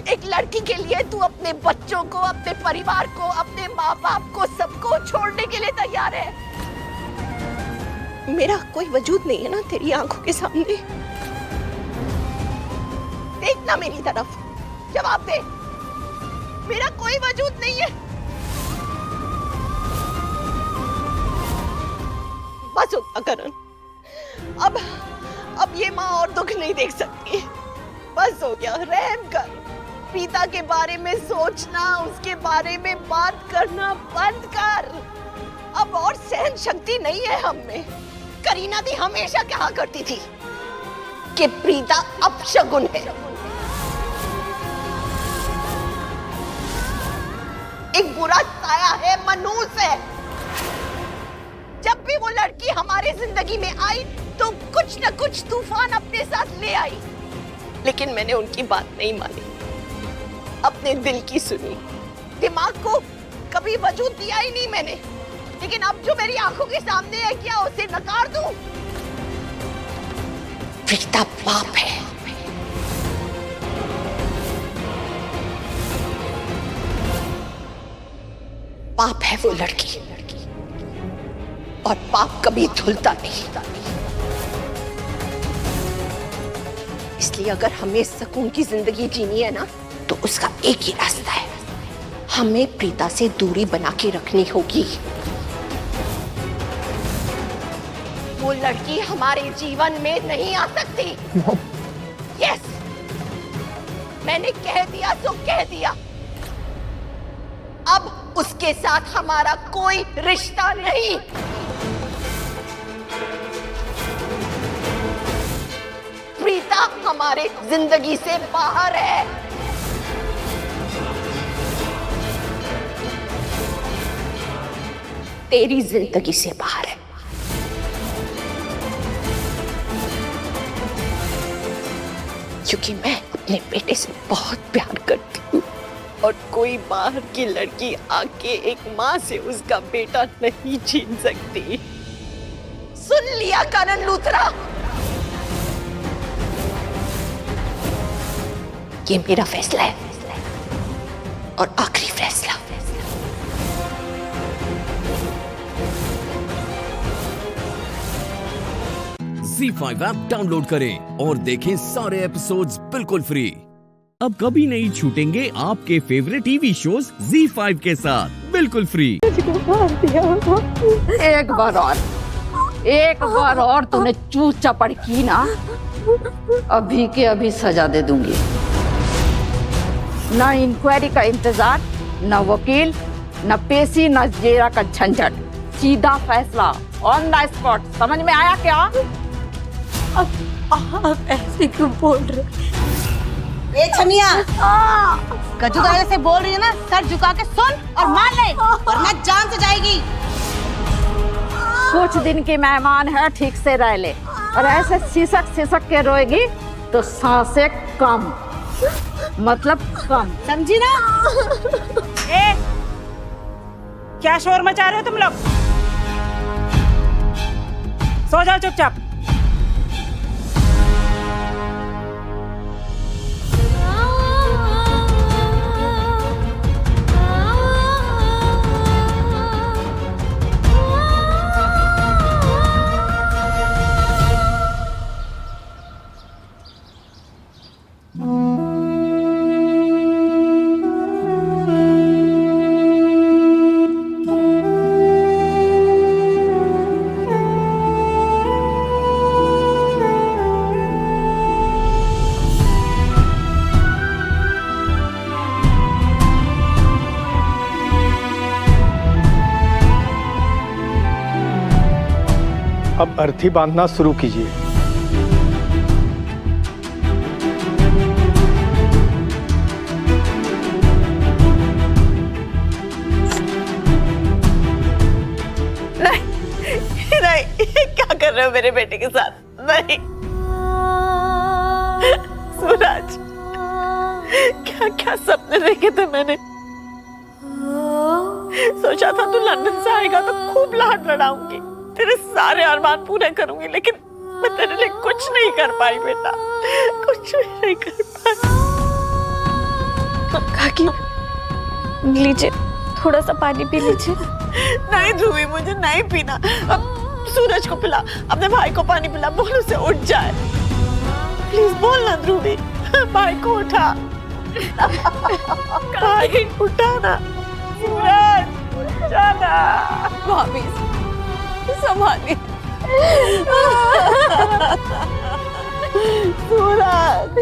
एक लड़की के लिए तू अपने बच्चों को, अपने परिवार को, अपने माँ बाप को, सबको छोड़ने के लिए तैयार है? मेरा कोई वजूद नहीं है ना तेरी आंखों के सामने? देखना मेरी तरफ, जवाब दे। मेरा कोई वजूद नहीं है। बस होता करण, अब ये माँ और दुख नहीं देख सकती। बस हो गया, रहम कर। प्रीता के बारे में सोचना, उसके बारे में बात करना बंद कर। अब और सहन शक्ति नहीं है हम में। करीना दी हमेशा कहा करती थी कि प्रीता अपशगुन है, एक बुरा साया है, मनूस है। जब भी वो लड़की हमारी जिंदगी में आई तो कुछ न कुछ तूफान अपने साथ ले आई, लेकिन मैंने उनकी बात नहीं मानी, अपने दिल की सुनी। दिमाग को कभी वजूद दिया ही नहीं मैंने, लेकिन अब जो मेरी आंखों के सामने है, क्या उसे नकार दूं? प्रीता पाप है। पाप है वो लड़की, और पाप कभी धुलता नहीं। इसलिए अगर हमें सुकून की जिंदगी जीनी है ना, तो उसका एक ही रास्ता है, हमें प्रीता से दूरी बना के रखनी होगी। वो लड़की हमारे जीवन में नहीं आ सकती। यस, मैंने कह दिया तो कह दिया। अब उसके साथ हमारा कोई रिश्ता नहीं। प्रीता हमारे जिंदगी से बाहर है। तेरी जिंदगी से बाहर है। क्योंकि मैं अपने बेटे से बहुत प्यार करती हूँ, और कोई बाहर की लड़की आके एक माँ से उसका बेटा नहीं छीन सकती। सुन लिया करण लूथरा, ये मेरा फैसला है और आखिरी फैसला।
ZEE5 ऐप डाउनलोड करें और देखें सारे एपिसोड्स बिल्कुल फ्री। अब कभी नहीं छूटेंगे आपके फेवरेट टीवी शोज ZEE5 के साथ बिल्कुल फ्री।
एक बार और तूने चूत चपड़ की ना, अभी के अभी सजा दे दूंगी। ना इंक्वायरी का इंतजार, ना वकील, ना पेशी, ना जेरा का झंझट, सीधा फैसला ऑन द स्पॉट। समझ में आया क्या?
आप ऐसे क्यों बोल रहे? ए छमिया, गजू दादा से बोल रही है ना, सर झुका के सुन और मान ले, वरना जान से जाएगी।
कुछ दिन की मेहमान है, ठीक से रह ले, और ऐसे सिसक सिसक के रोएगी तो सांसें कम, मतलब कम,
समझी ना?
ए, क्या शोर मचा रहे हो तुम लोग? सो जाओ चुपचाप।
अब अर्थी बांधना शुरू कीजिए।
नहीं, क्या कर रहे हो मेरे बेटे के साथ? नहीं सूरज, क्या क्या सपने देखे थे मैंने। सोचा था तू लंदन से आएगा तो खूब लाड लड़ाऊंगी, तेरे सारे अरमान पूरे करूंगी, लेकिन मैं तेरे लिए कुछ नहीं कर पाई बेटा, कुछ भी नहीं कर पाई।
काकी, लीजिए, थोड़ा सा पानी पी लीजिए।
नहीं ध्रुवी, मुझे नहीं पीना। अब सूरज को पिला, अपने भाई को पानी पिला, बोल उसे उठ जाए। प्लीज बोल ना ध्रुवी, भाई को उठा। भाई उठा ना। सूरज जाना।
भाभी संभालिए।
सूरज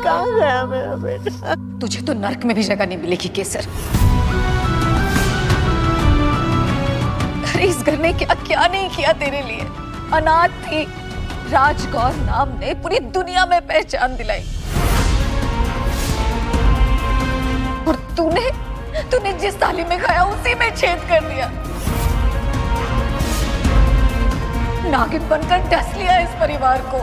कहाँ गया मेरा बेटा?
तुझे तो नर्क में भी जगह नहीं मिलेगी केसर। इस घर ने क्या क्या नहीं किया तेरे लिए। अनाथ थी, राजगौर नाम ने पूरी दुनिया में पहचान दिलाई, और तूने जिस थाली में खाया उसी में छेद कर दिया। नागिन बनकर डस लिया इस परिवार को।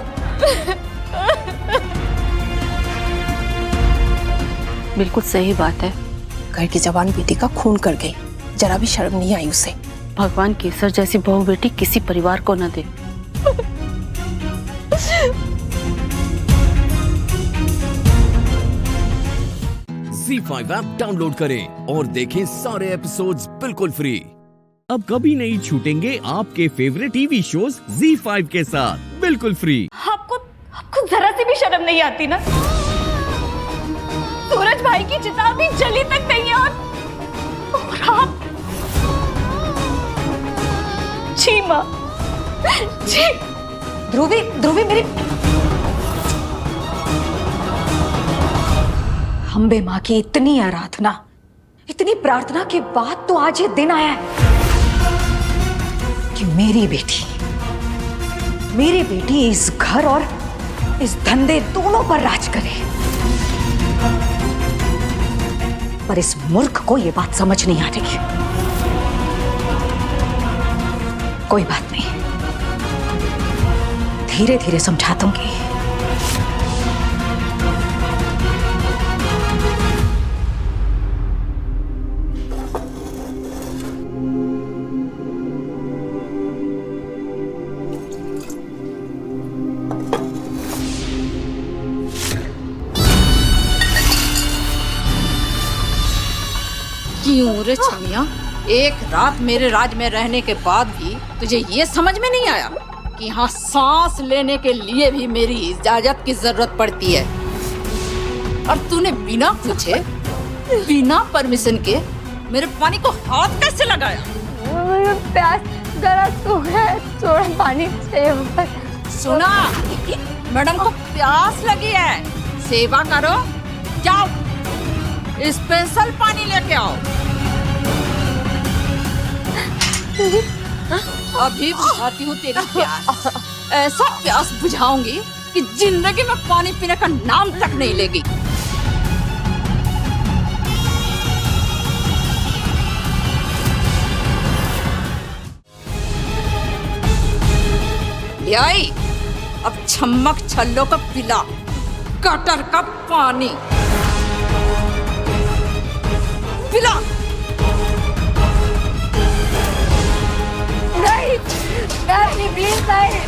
बिल्कुल सही बात है। घर की जवान बेटी का खून कर गई, जरा भी शर्म नहीं आई उसे। भगवान केसर जैसी बहू बेटी किसी परिवार को न दे।
ZEE5 ऐप डाउनलोड करें और देखें सारे एपिसोड्स बिल्कुल फ्री। अब कभी नहीं छूटेंगे आपके फेवरेट टीवी शोज ZEE5 के साथ बिल्कुल फ्री।
आपको जरा सी भी शर्म नहीं आती ना? सूरज भाई की चिता भी जली तक नहीं है, और आप जी माँ, जी। ध्रुवी मेरी अम्बे माँ की इतनी आराधना, इतनी प्रार्थना के बाद तो आज ये दिन आया है कि मेरी बेटी इस घर और इस धंधे दोनों पर राज करे। पर इस मूर्ख को ये बात समझ नहीं आ रही। कोई बात नहीं, धीरे धीरे समझा दूंगी।
क्यों रे छमिया, एक रात मेरे राज में रहने के बाद भी तुझे ये समझ में नहीं आया कि यहाँ सांस लेने के लिए भी मेरी इजाजत की जरूरत पड़ती है?
और तूने बिना पूछे, बिना परमिशन के मेरे पानी को हाथ कैसे लगाया?
प्यास जरा तो है, थोड़ा पानी चाहिए।
सुना, मैडम को प्यास लगी है, सेवा करो, जाओ स्पेशल पानी लेके आओ। अभी बुझाती हूँ तेरी प्यास, ऐसा प्यास बुझाऊंगी कि जिंदगी में पानी पीने का नाम तक नहीं लेगी। आई अब छम्मक छल्लो का पिला कटर का पानी पिला।
नहीं, नहीं, प्लीज नहीं।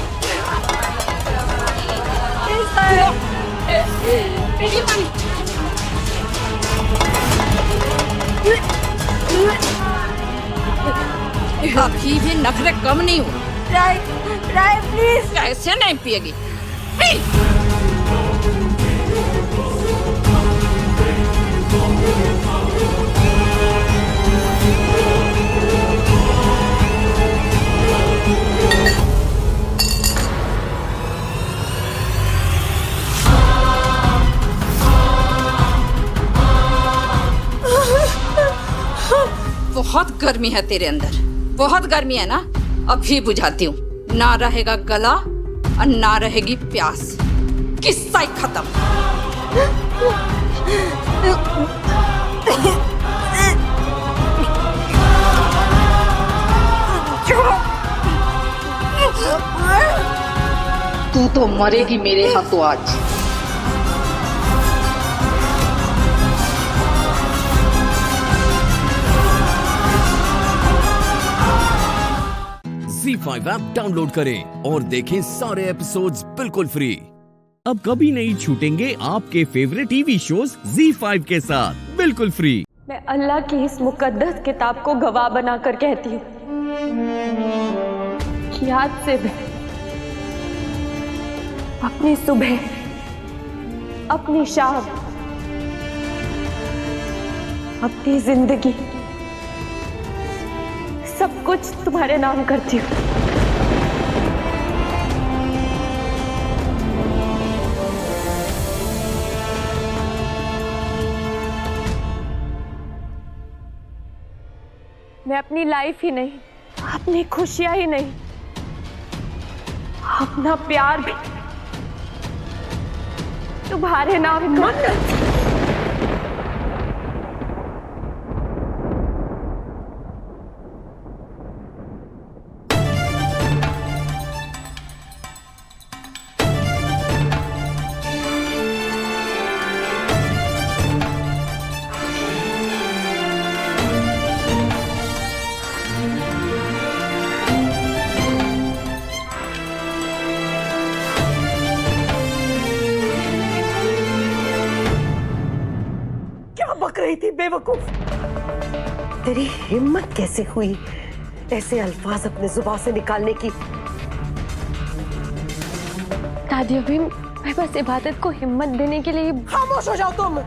अभी भी नखरे कम नहीं हुए।
राय प्लीज।
कैसे नहीं पिएगी? बहुत गर्मी है तेरे अंदर, बहुत गर्मी है ना? अभी बुझाती हूँ, ना रहेगा गला और ना रहेगी प्यास, किस्सा ही खत्म। तू तो मरेगी मेरे हाथों आज।
ZEE5 ऐप डाउनलोड करें और देखें सारे एपिसोड्स बिल्कुल फ्री। अब कभी नहीं छूटेंगे आपके फेवरेट टीवी शोज ZEE5 के साथ बिल्कुल फ्री।
मैं अल्लाह की इस मुकद्दस किताब को गवाह बनाकर कहती हूँ कि आज से मैं अपनी सुबह, अपनी शाम, अपनी जिंदगी सब कुछ तुम्हारे नाम करती हूँ। मैं अपनी लाइफ ही नहीं, अपनी खुशियां ही नहीं, अपना प्यार भी तुम्हारे नाम करती हूँ।
बक रही थी बेवकूफ? तेरी हिम्मत कैसे हुई ऐसे अल्फाज अपने जुबान से निकालने की?
दादी अभी मैं बस इबादत को हिम्मत देने के लिए।
खामोश हो जाओ तुम।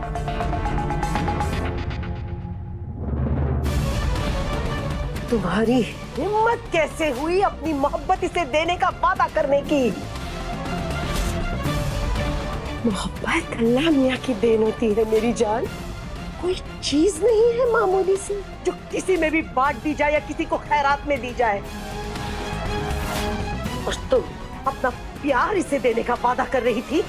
तुम्हारी हिम्मत कैसे हुई अपनी मोहब्बत इसे देने का वादा करने की? मोहब्बत अल्लाह मियां की देन होती है मेरी जान, कोई चीज नहीं है मामूली सी जो किसी में भी बांट दी जाए या किसी को खैरात में दी जाए। और तुम अपना प्यार इसे देने का वादा कर रही थी।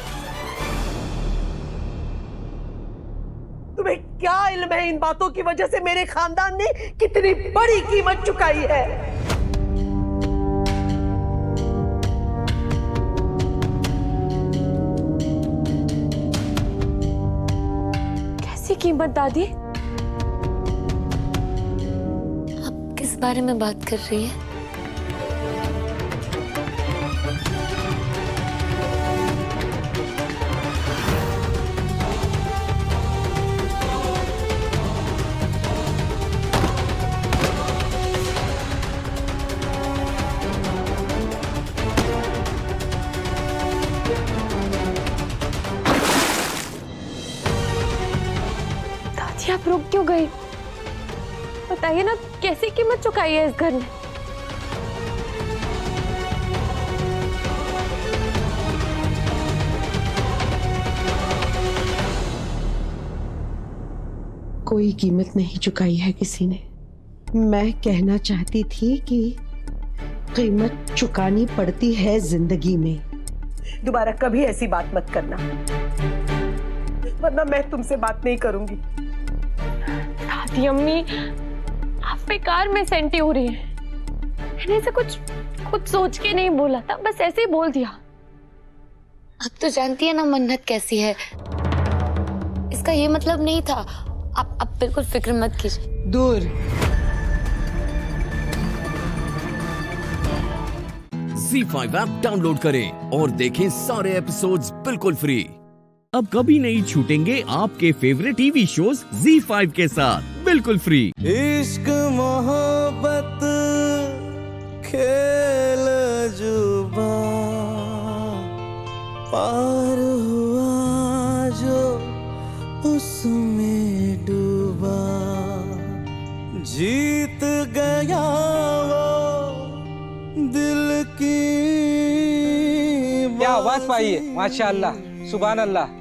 तुम्हें क्या इल्म है इन बातों की वजह से मेरे खानदान ने कितनी बड़ी कीमत चुकाई है?
कीमत दादी?
आप किस बारे में बात कर रही है?
फिर आप रुक क्यों गए? बताइए ना, कैसी कीमत चुकाई है इस घर ने?
कोई कीमत नहीं चुकाई है किसी ने। मैं कहना चाहती थी कि कीमत चुकानी पड़ती है जिंदगी में।
दोबारा कभी ऐसी बात मत करना, वरना मैं तुमसे बात नहीं करूंगी।
दादी अम्मी, आप बेकार में सेंटी हो रही हैं। मैंने इसे कुछ सोच के नहीं बोला था, बस ऐसे ही बोल दिया।
अब तो जानती है ना मन्नत कैसी है। इसका ये मतलब नहीं था। आप बिल्कुल फिक्र मत कीजिए।
दूर।
ZEE5 ऐप डाउनलोड करें और देखें सारे एपिसोड्स बिल्कुल फ्री। अब कभी नहीं छूटेंगे आपके फेवरेट टीवी शोज ZEE5 के साथ बिल्कुल फ्री।
इश्क मोहब्बत खेल जुबा पार हुआ जो उसमें डूबा, जीत गया वो दिल की।
क्या आवाज पाई है, माशाअल्लाह, सुभान अल्लाह।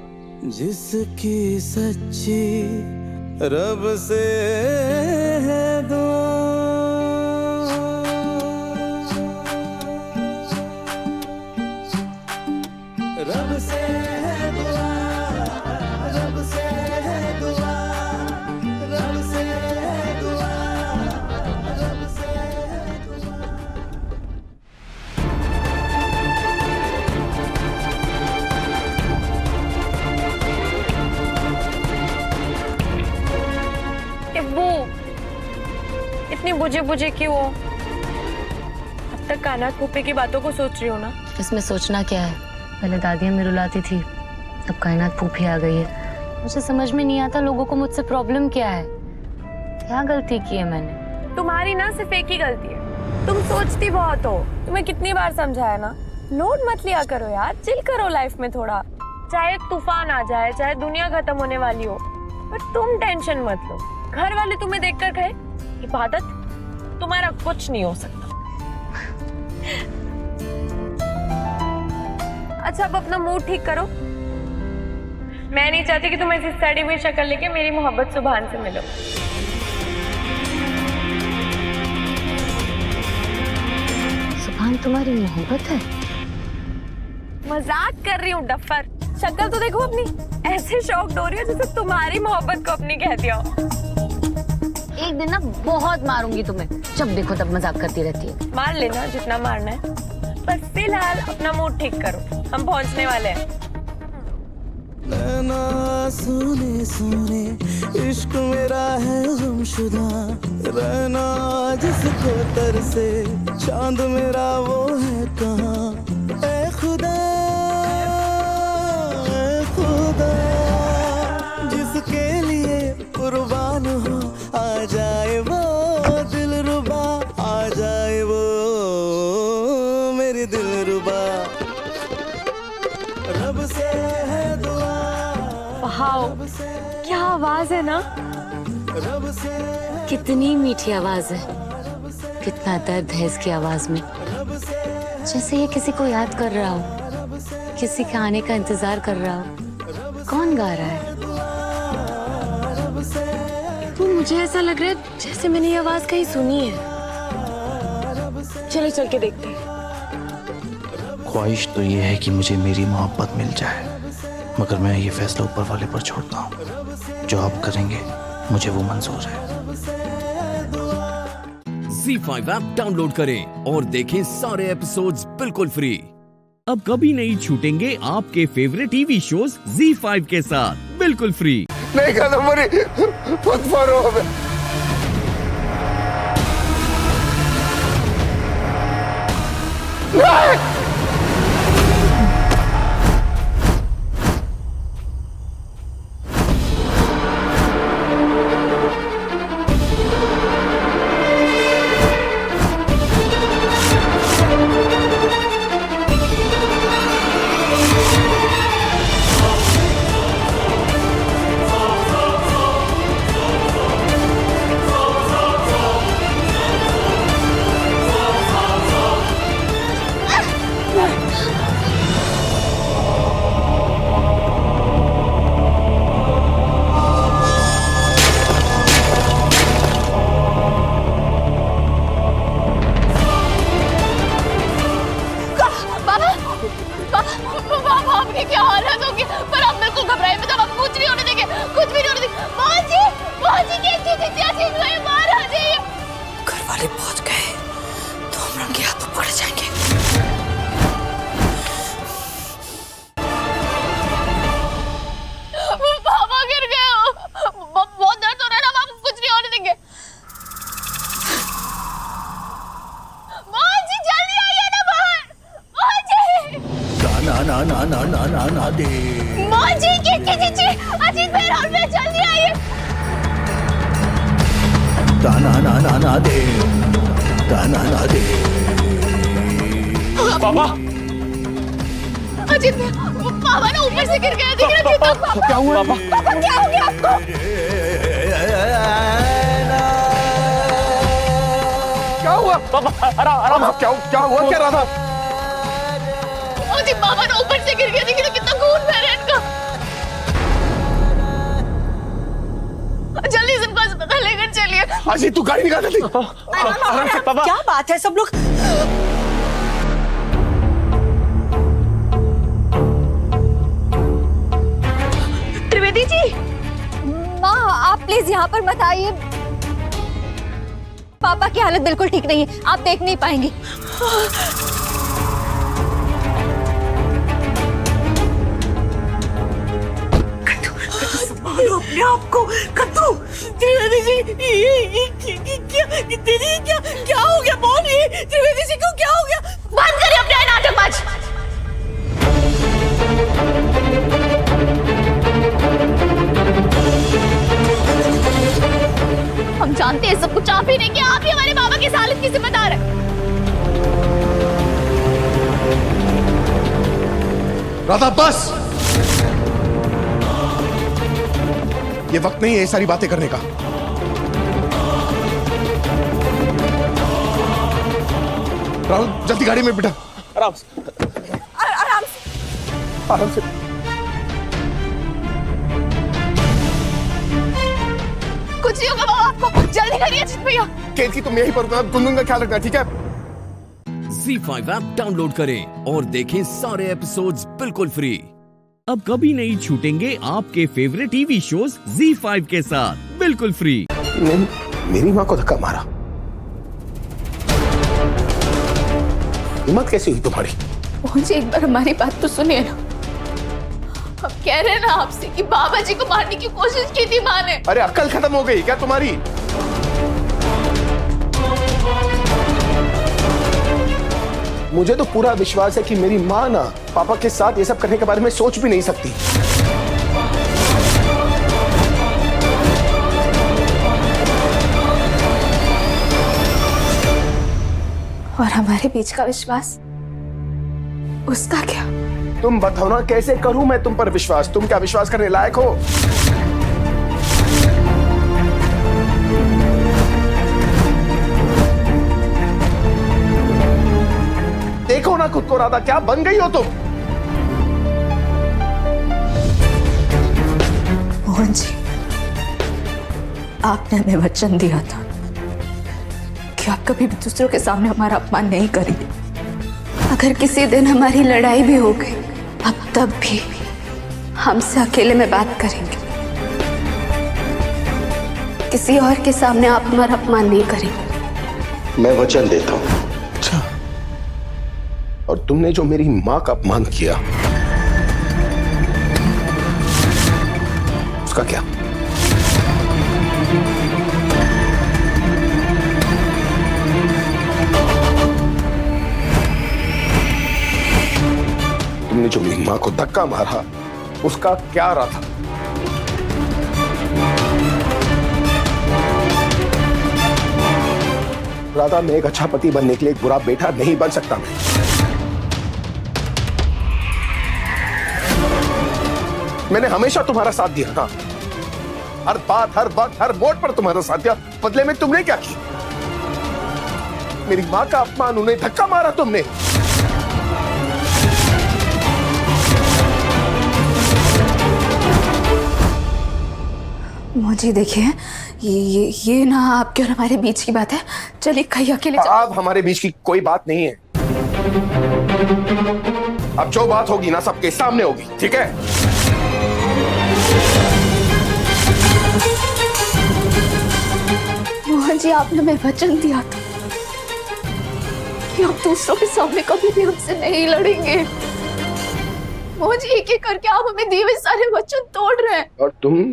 जिसकी सच्ची रब से है दुआ, रब से है दुआ, रब से है दुआ, रब से है दुआ, रब से है दुआ।
टिब्बू, इतनी बुझे बुझे क्यों हो? अब तक काना फूफे की बातों को सोच रही हो ना?
इसमें सोचना क्या है? पहले दादी हमें रुलाती थी, अब कायनात फूफी आ गई है। मुझे समझ में नहीं आता लोगों को मुझसे प्रॉब्लम क्या है। क्या गलती की है मैंने?
तुम्हारी ना सिर्फ एक ही गलती है, तुम सोचती बहुत हो। तुम्हें कितनी बार समझाया ना, लोड मत लिया करो यार, चिल करो लाइफ में थोड़ा। चाहे तूफान आ जाए, चाहे दुनिया खत्म होने वाली हो, पर तुम टेंशन मत लो। घर वाले तुम्हें देखकर कहे इबादत, तुम्हारा कुछ नहीं हो सकता। अच्छा, अब अपना मूड ठीक करो। मैं नहीं चाहती कि तुम ऐसी सड़ी हुई शक्ल लेके मेरी मोहब्बत सुभान से मिलो।
सुभान तुम्हारी मोहब्बत है?
मजाक कर रही हूँ डफर, शक्ल तो देखो अपनी। ऐसे शौक हो रही हो जैसे तुम्हारी मोहब्बत को अपनी कह दिया हो।
एक दिन ना बहुत मारूंगी तुम्हें, जब देखो तब मजाक करती रहती है।
मार लेना जितना मारना है, पर फिलहाल अपना मूड ठीक करो, हम पहुंचने वाले हैं।
नैना सुने सुने इश्क मेरा है गुमशुदा, रहना जिसको तरसे चांद मेरा वो है कहाँ। ऐ खुदा, ऐ खुदा, जिसके लिए कुर्बान हो आ जाए वो दिलरुबा, आ जाए वो मेरी दिलरुबा, रब से है दुआ।
वाओ, क्या आवाज है ना।
कितनी मीठी आवाज है, कितना दर्द है इसकी आवाज में। जैसे ये किसी को याद कर रहा हो, किसी के आने का इंतजार कर रहा हो। कौन गा रहा है?
तो मुझे ऐसा लग रहा है जैसे मैंने ये आवाज कहीं सुनी है। चलो चल के देखते हैं।
ख्वाहिश तो ये है कि मुझे मेरी मोहब्बत मिल जाए, मगर मैं ये फैसला ऊपर वाले पर छोड़ता हूँ। जो आप करेंगे मुझे वो मंजूर है।
ZEE5 ऐप डाउनलोड करें और देखें सारे एपिसोड्स बिल्कुल फ्री। अब कभी नहीं छूटेंगे आपके फेवरेट टीवी शोज ZEE5 के साथ बिल्कुल फ्री।
नहीं कादम्बरी, मत मारो हमें। नहीं!
जी जी, अजीत भाई राहुल भाई जल्दी आइए।
ताना ना ना ना दे, ताना ना दे।
पापा
अजीत भाई, पापा ना ऊपर से गिर गए, दिख रहा है पापा।
क्या हुआ पापा?
पापा क्या हो गया आपको?
क्या हुआ पापा? आराम से, क्या हुआ? क्या रहा था?
अजीत पापा ना ऊपर से गिर गए, दिख रहा है कितना खून बह रहा है इनका। जल्दी से इनको अस्पताल लेकर चलिए।
अजीत तू गाड़ी निकाल दे। आराम से पापा।
क्या बात है सब लोग?
त्रिवेदी जी, माँ आप प्लीज यहाँ पर मत आइए। पापा की हालत बिल्कुल ठीक नहीं है, आप देख नहीं पाएंगी।
अपने आप को कद्दू। त्रिवेदी जी, क्या हो गया? बोलिए त्रिवेदी जी को क्या हो गया?
बंद करिए अपना नाटकबाज। हम जानते हैं सब कुछ आप ही नहीं, कि आप ही हमारे बाबा की इस हालत की जिम्मेदार है।
राधा बस, ये वक्त नहीं है ये सारी बातें करने का। राहुल जल्दी गाड़ी में बिठा।
आराम से,
आराम से,
आराम से।
कुछ नहीं होगा बाबा आपको, जल्दी करिए अजीत भैया।
केत की तुम यहीं पर रुकना, गुनगुन का ख्याल रखना, ठीक है?
ZEE5 ऐप डाउनलोड करें और देखें सारे एपिसोड्स बिल्कुल फ्री। अब कभी नहीं छूटेंगे आपके फेवरेट टीवी शोज ZEE5 के साथ बिल्कुल फ्री।
मेरी माँ को धक्का मारा, हिम्मत कैसे हुई तुम्हारी?
मुझे एक बार हमारी बात तो सुनिए ना। हम कह रहे हैं ना आपसे कि बाबा जी को मारने की कोशिश की थी माँ ने।
अरे अक्ल खत्म हो गई क्या तुम्हारी? मुझे तो पूरा विश्वास है कि मेरी माँ ना पापा के साथ ये सब करने के बारे में सोच भी नहीं सकती।
और हमारे बीच का विश्वास, उसका क्या?
तुम बताओ ना, कैसे करूं मैं तुम पर विश्वास? तुम क्या विश्वास करने लायक हो? देखो ना खुद को राधा, क्या बन गई हो तुम?
मोहन जी, आपने हमें वचन दिया था कि आप कभी भी दूसरों के सामने हमारा अपमान नहीं करेंगे। अगर किसी दिन हमारी लड़ाई भी हो गई, अब तब भी हमसे अकेले में बात करेंगे। किसी और के सामने आप हमारा अपमान नहीं करेंगे।
मैं वचन देता हूं। अच्छा, और तुमने जो मेरी मां का अपमान किया, उसका क्या? तुमने जो मेरी मां को धक्का मारा, उसका क्या रहा था? राधा, मैं एक अच्छा पति बनने के लिए एक बुरा बेटा नहीं बन सकता। मैंने हमेशा तुम्हारा साथ दिया था, हर बात, हर वक्त, हर मोड़ पर तुम्हारा साथ दिया। बदले में तुमने क्या किया? मेरी मां का अपमान, उन्हें धक्का मारा तुमने।
मुझे देखिए, ये ना आपके और हमारे बीच की बात है। चलिए कहीं अकेले
अब हमारे बीच की कोई बात नहीं है। अब जो बात होगी ना सबके सामने होगी, ठीक है?
मोहन जी, आपने हमें वचन दिया था कि आप दूसरों के सामने कभी भी हमसे नहीं लड़ेंगे। मोहन जी, एक एक करके आप हमें दिए हुए सारे वचन तोड़ रहे हैं।
और तुम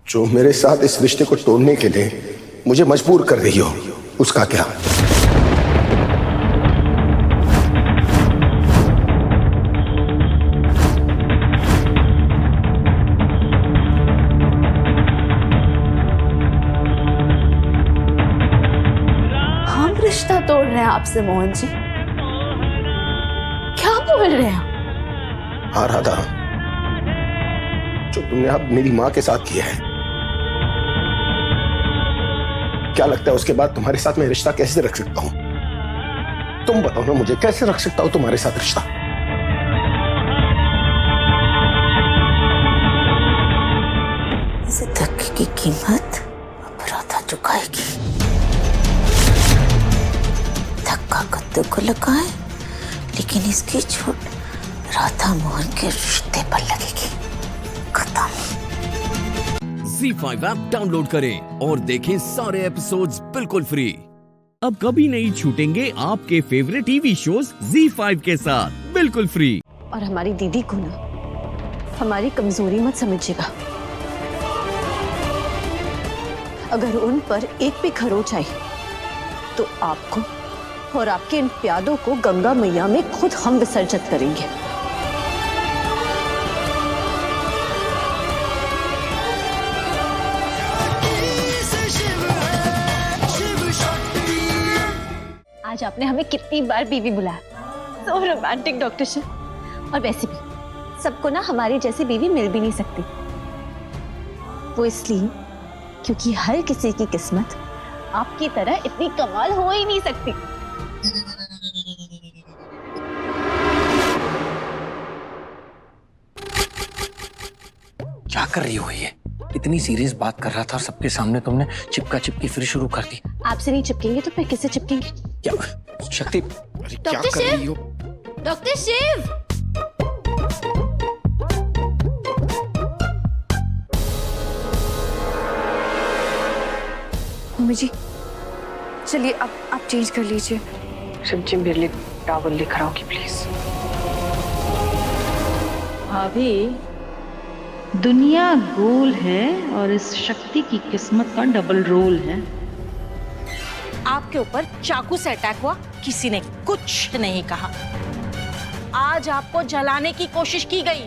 जो मेरे साथ इस रिश्ते को तोड़ने के लिए मुझे मजबूर कर रही हो, उसका क्या?
रिश्ता तोड़ रहे हैं आपसे मोहन जी? क्या बोल रहे हैं?
हाँ राधा, जो तुमने अब मेरी माँ के साथ किया है, क्या लगता है उसके बाद तुम्हारे साथ मैं रिश्ता कैसे रख सकता हूँ? तुम बताओ ना मुझे, कैसे रख सकता हूँ तुम्हारे साथ रिश्ता?
इस धक्के की कीमत अब राधा चुकाएगी। धक्का कद्दू को लगा है, लेकिन इसकी चोट राधा मोहन के रिश्ते पर लगेगी। खत्म।
ZEE5 ऐप डाउनलोड करें और देखें सारे एपिसोड्स बिल्कुल फ्री। अब कभी नहीं छूटेंगे आपके फेवरेट टीवी शोज ZEE5 के साथ बिल्कुल फ्री।
और हमारी दीदी को ना हमारी कमजोरी मत समझिएगा। अगर उन पर एक भी खरोच आई तो आपको और आपके इन प्यादों को गंगा मैया में खुद हम विसर्जित करेंगे। आज आपने हमें कितनी बार बीवी बुलाया, तो रोमांटिक डॉक्टर साहब। और वैसे भी सबको ना हमारी जैसी बीवी मिल भी नहीं सकती। वो इसलिए क्योंकि हर किसी की किस्मत आपकी तरह इतनी कमाल हो ही नहीं सकती।
क्या कर रही हो ये? इतनी सीरियस बात कर रहा था और सबके सामने तुमने चिपका चिपकी फिर शुरू कर दी।
आपसे नहीं चिपकेंगे तो फिर किससे चिपकेंगे?
क्या शक्ति, क्या
डॉक्टर
कर रही हो?
डॉक्टर शिव,
मम्मी जी चलिए आप चेंज कर लीजिए।
सच्ची मेरे लिए टॉवल लेकर आओगी प्लीज।
भाभी, दुनिया गोल है और इस शक्ति की किस्मत का डबल रोल है।
आपके ऊपर चाकू से अटैक हुआ, किसी ने कुछ नहीं कहा। आज आपको जलाने की कोशिश की गई,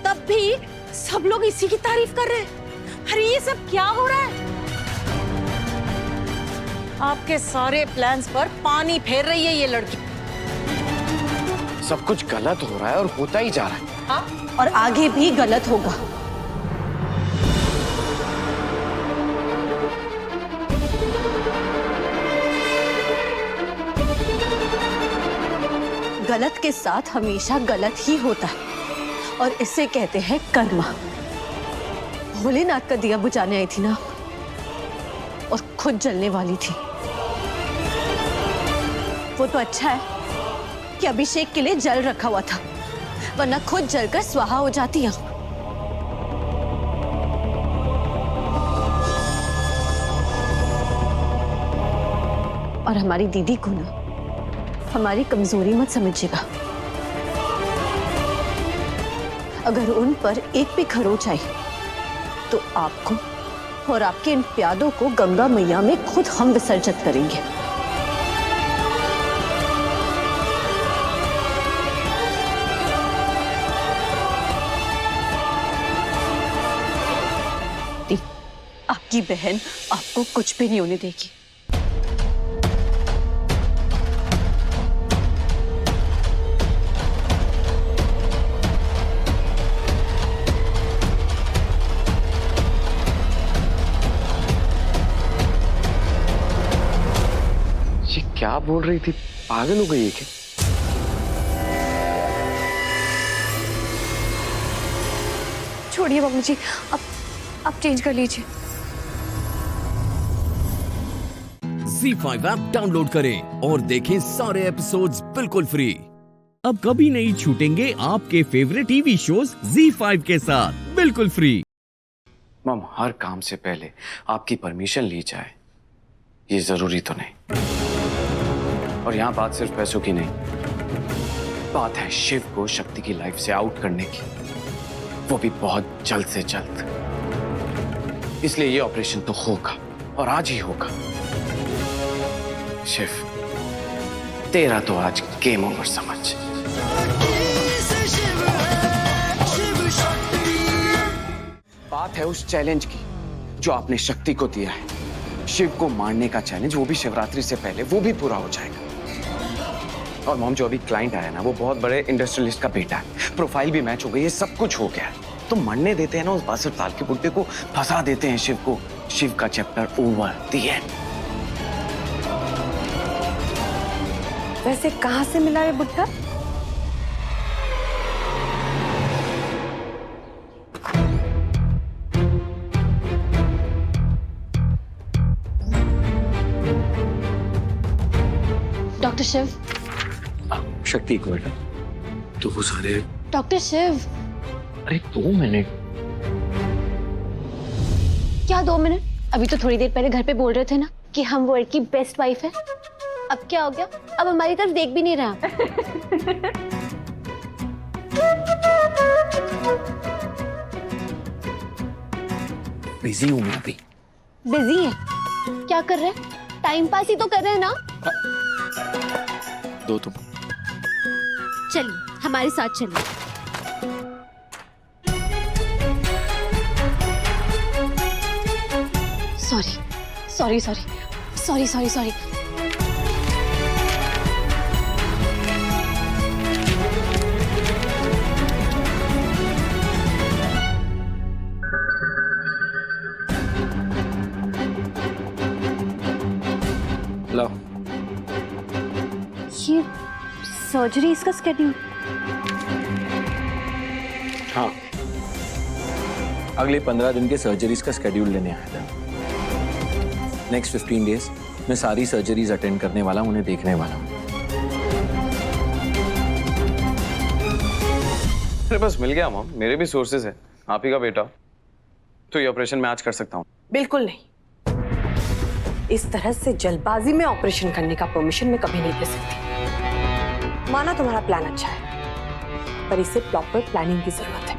तब भी सब लोग इसी की तारीफ कर रहे हैं। अरे ये सब क्या हो रहा है? आपके सारे प्लान्स पर पानी फेर रही है ये लड़की।
सब कुछ गलत हो रहा है और होता ही जा रहा है।
हाँ?
और आगे भी गलत होगा। गलत के साथ हमेशा गलत ही होता है और इसे कहते हैं कर्मा। भोलेनाथ का दिया बुझाने आई थी ना और खुद जलने वाली थी। वो तो अच्छा है कि अभिषेक के लिए जल रखा हुआ था, वरना खुद जलकर स्वाहा हो जाती है। और हमारी दीदी को ना हमारी कमजोरी मत समझिएगा। अगर उन पर एक भी खरोच आई तो आपको और आपके इन प्यादों को गंगा मैया में खुद हम विसर्जित करेंगे। आपकी बहन आपको कुछ भी नहीं होने देगी।
ये क्या बोल रही थी? पागल हो गई है क्या?
छोड़िए मम्मी जी, आप चेंज कर लीजिए।
ZEE5 ऐप डाउनलोड करें और देखें सारे एपिसोड्स बिल्कुल फ्री। अब कभी नहीं छूटेंगे आपके फेवरेट टीवी शोज ZEE5 के साथ बिल्कुल फ्री।
मम, हर काम से पहले आपकी परमिशन ली जाए, ये जरूरी तो नहीं। और यहाँ बात सिर्फ पैसों की नहीं, बात है शिव को शक्ति की लाइफ से आउट करने की, वो भी बहुत जल्द से जल्द। इसलिए ये ऑपरेशन तो होगा और आज ही होगा। शिव, तेरा तो आज गेम ओवर समझ। बात है उस चैलेंज की जो आपने शक्ति को दिया है। शिव को मारने का चैलेंज, वो भी शिवरात्रि से पहले, वो भी पूरा हो जाएगा। और मॉम, जो अभी क्लाइंट आया ना, वो बहुत बड़े इंडस्ट्रियलिस्ट का बेटा है, प्रोफाइल भी मैच हो गई है, सब कुछ हो गया है। तो मरने देते हैं ना उस 62 साल के बुड्ढे को, फंसा देते हैं शिव को। शिव का चैप्टर ओवर, द एंड।
वैसे कहाँ से मिला ये बुड्ढा?
डॉक्टर शिव।
शक्ति को बेटा, तो वो सारे।
डॉक्टर शिव।
अरे 2 मिनट।
क्या 2 मिनट? अभी तो थोड़ी देर पहले घर पे बोल रहे थे ना कि हम वर्ल्ड की बेस्ट वाइफ है। अब क्या हो गया? अब हमारी तरफ देख भी नहीं रहा।
बिजी हूँ मैं अभी।
बिजी है? क्या कर रहे हैं? टाइम पास ही तो कर रहे हैं ना।
दो तुम।
चलिए हमारे साथ चलिए। Sorry sorry sorry sorry sorry sorry.
लो।
ये सर्जरी इसका स्केड्यूल?
हाँ,
अगले 15 दिन के सर्जरीज का स्केड्यूल लेने आया था। नेक्स्ट 15 डेज मैं सारी सर्जरीज अटेंड करने वाला हूं, उन्हें देखने वाला हूं।
मेरे पास मिल गया मॉम, मेरे भी सोर्सेज है। आप ही का बेटा, तो ये ऑपरेशन मैं आज कर सकता हूँ।
बिल्कुल नहीं। इस तरह से जल्दबाजी में ऑपरेशन करने का परमिशन मैं कभी नहीं दे सकती। माना तुम्हारा प्लान अच्छा है, पर इसे प्रॉपर प्लानिंग की जरूरत है,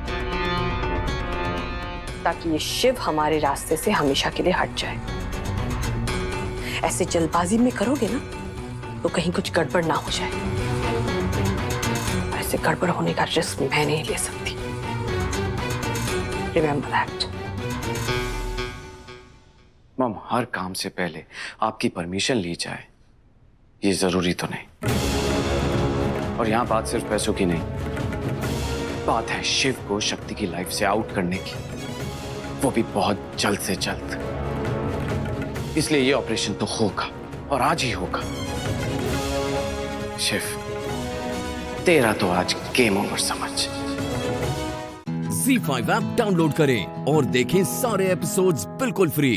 ताकि ये शिव हमारे रास्ते से हमेशा के लिए हट जाए। ऐसे जल्दबाजी में करोगे ना तो कहीं कुछ गड़बड़ ना हो जाए। ऐसे गड़बड़ होने का रिस्क मैं नहीं ले सकती। Remember that.
मॉम, हर काम से पहले आपकी परमिशन ली जाए, ये जरूरी तो नहीं। और यहाँ बात सिर्फ पैसों की नहीं, बात है शिव को शक्ति की लाइफ से आउट करने की, वो भी बहुत जल्द से जल्द। इसलिए ये ऑपरेशन तो होगा और आज ही होगा। शिव, तेरा तो आज गेम ओवर समझ।
ZEE5 ऐप डाउनलोड करें और देखें सारे एपिसोड्स बिल्कुल फ्री।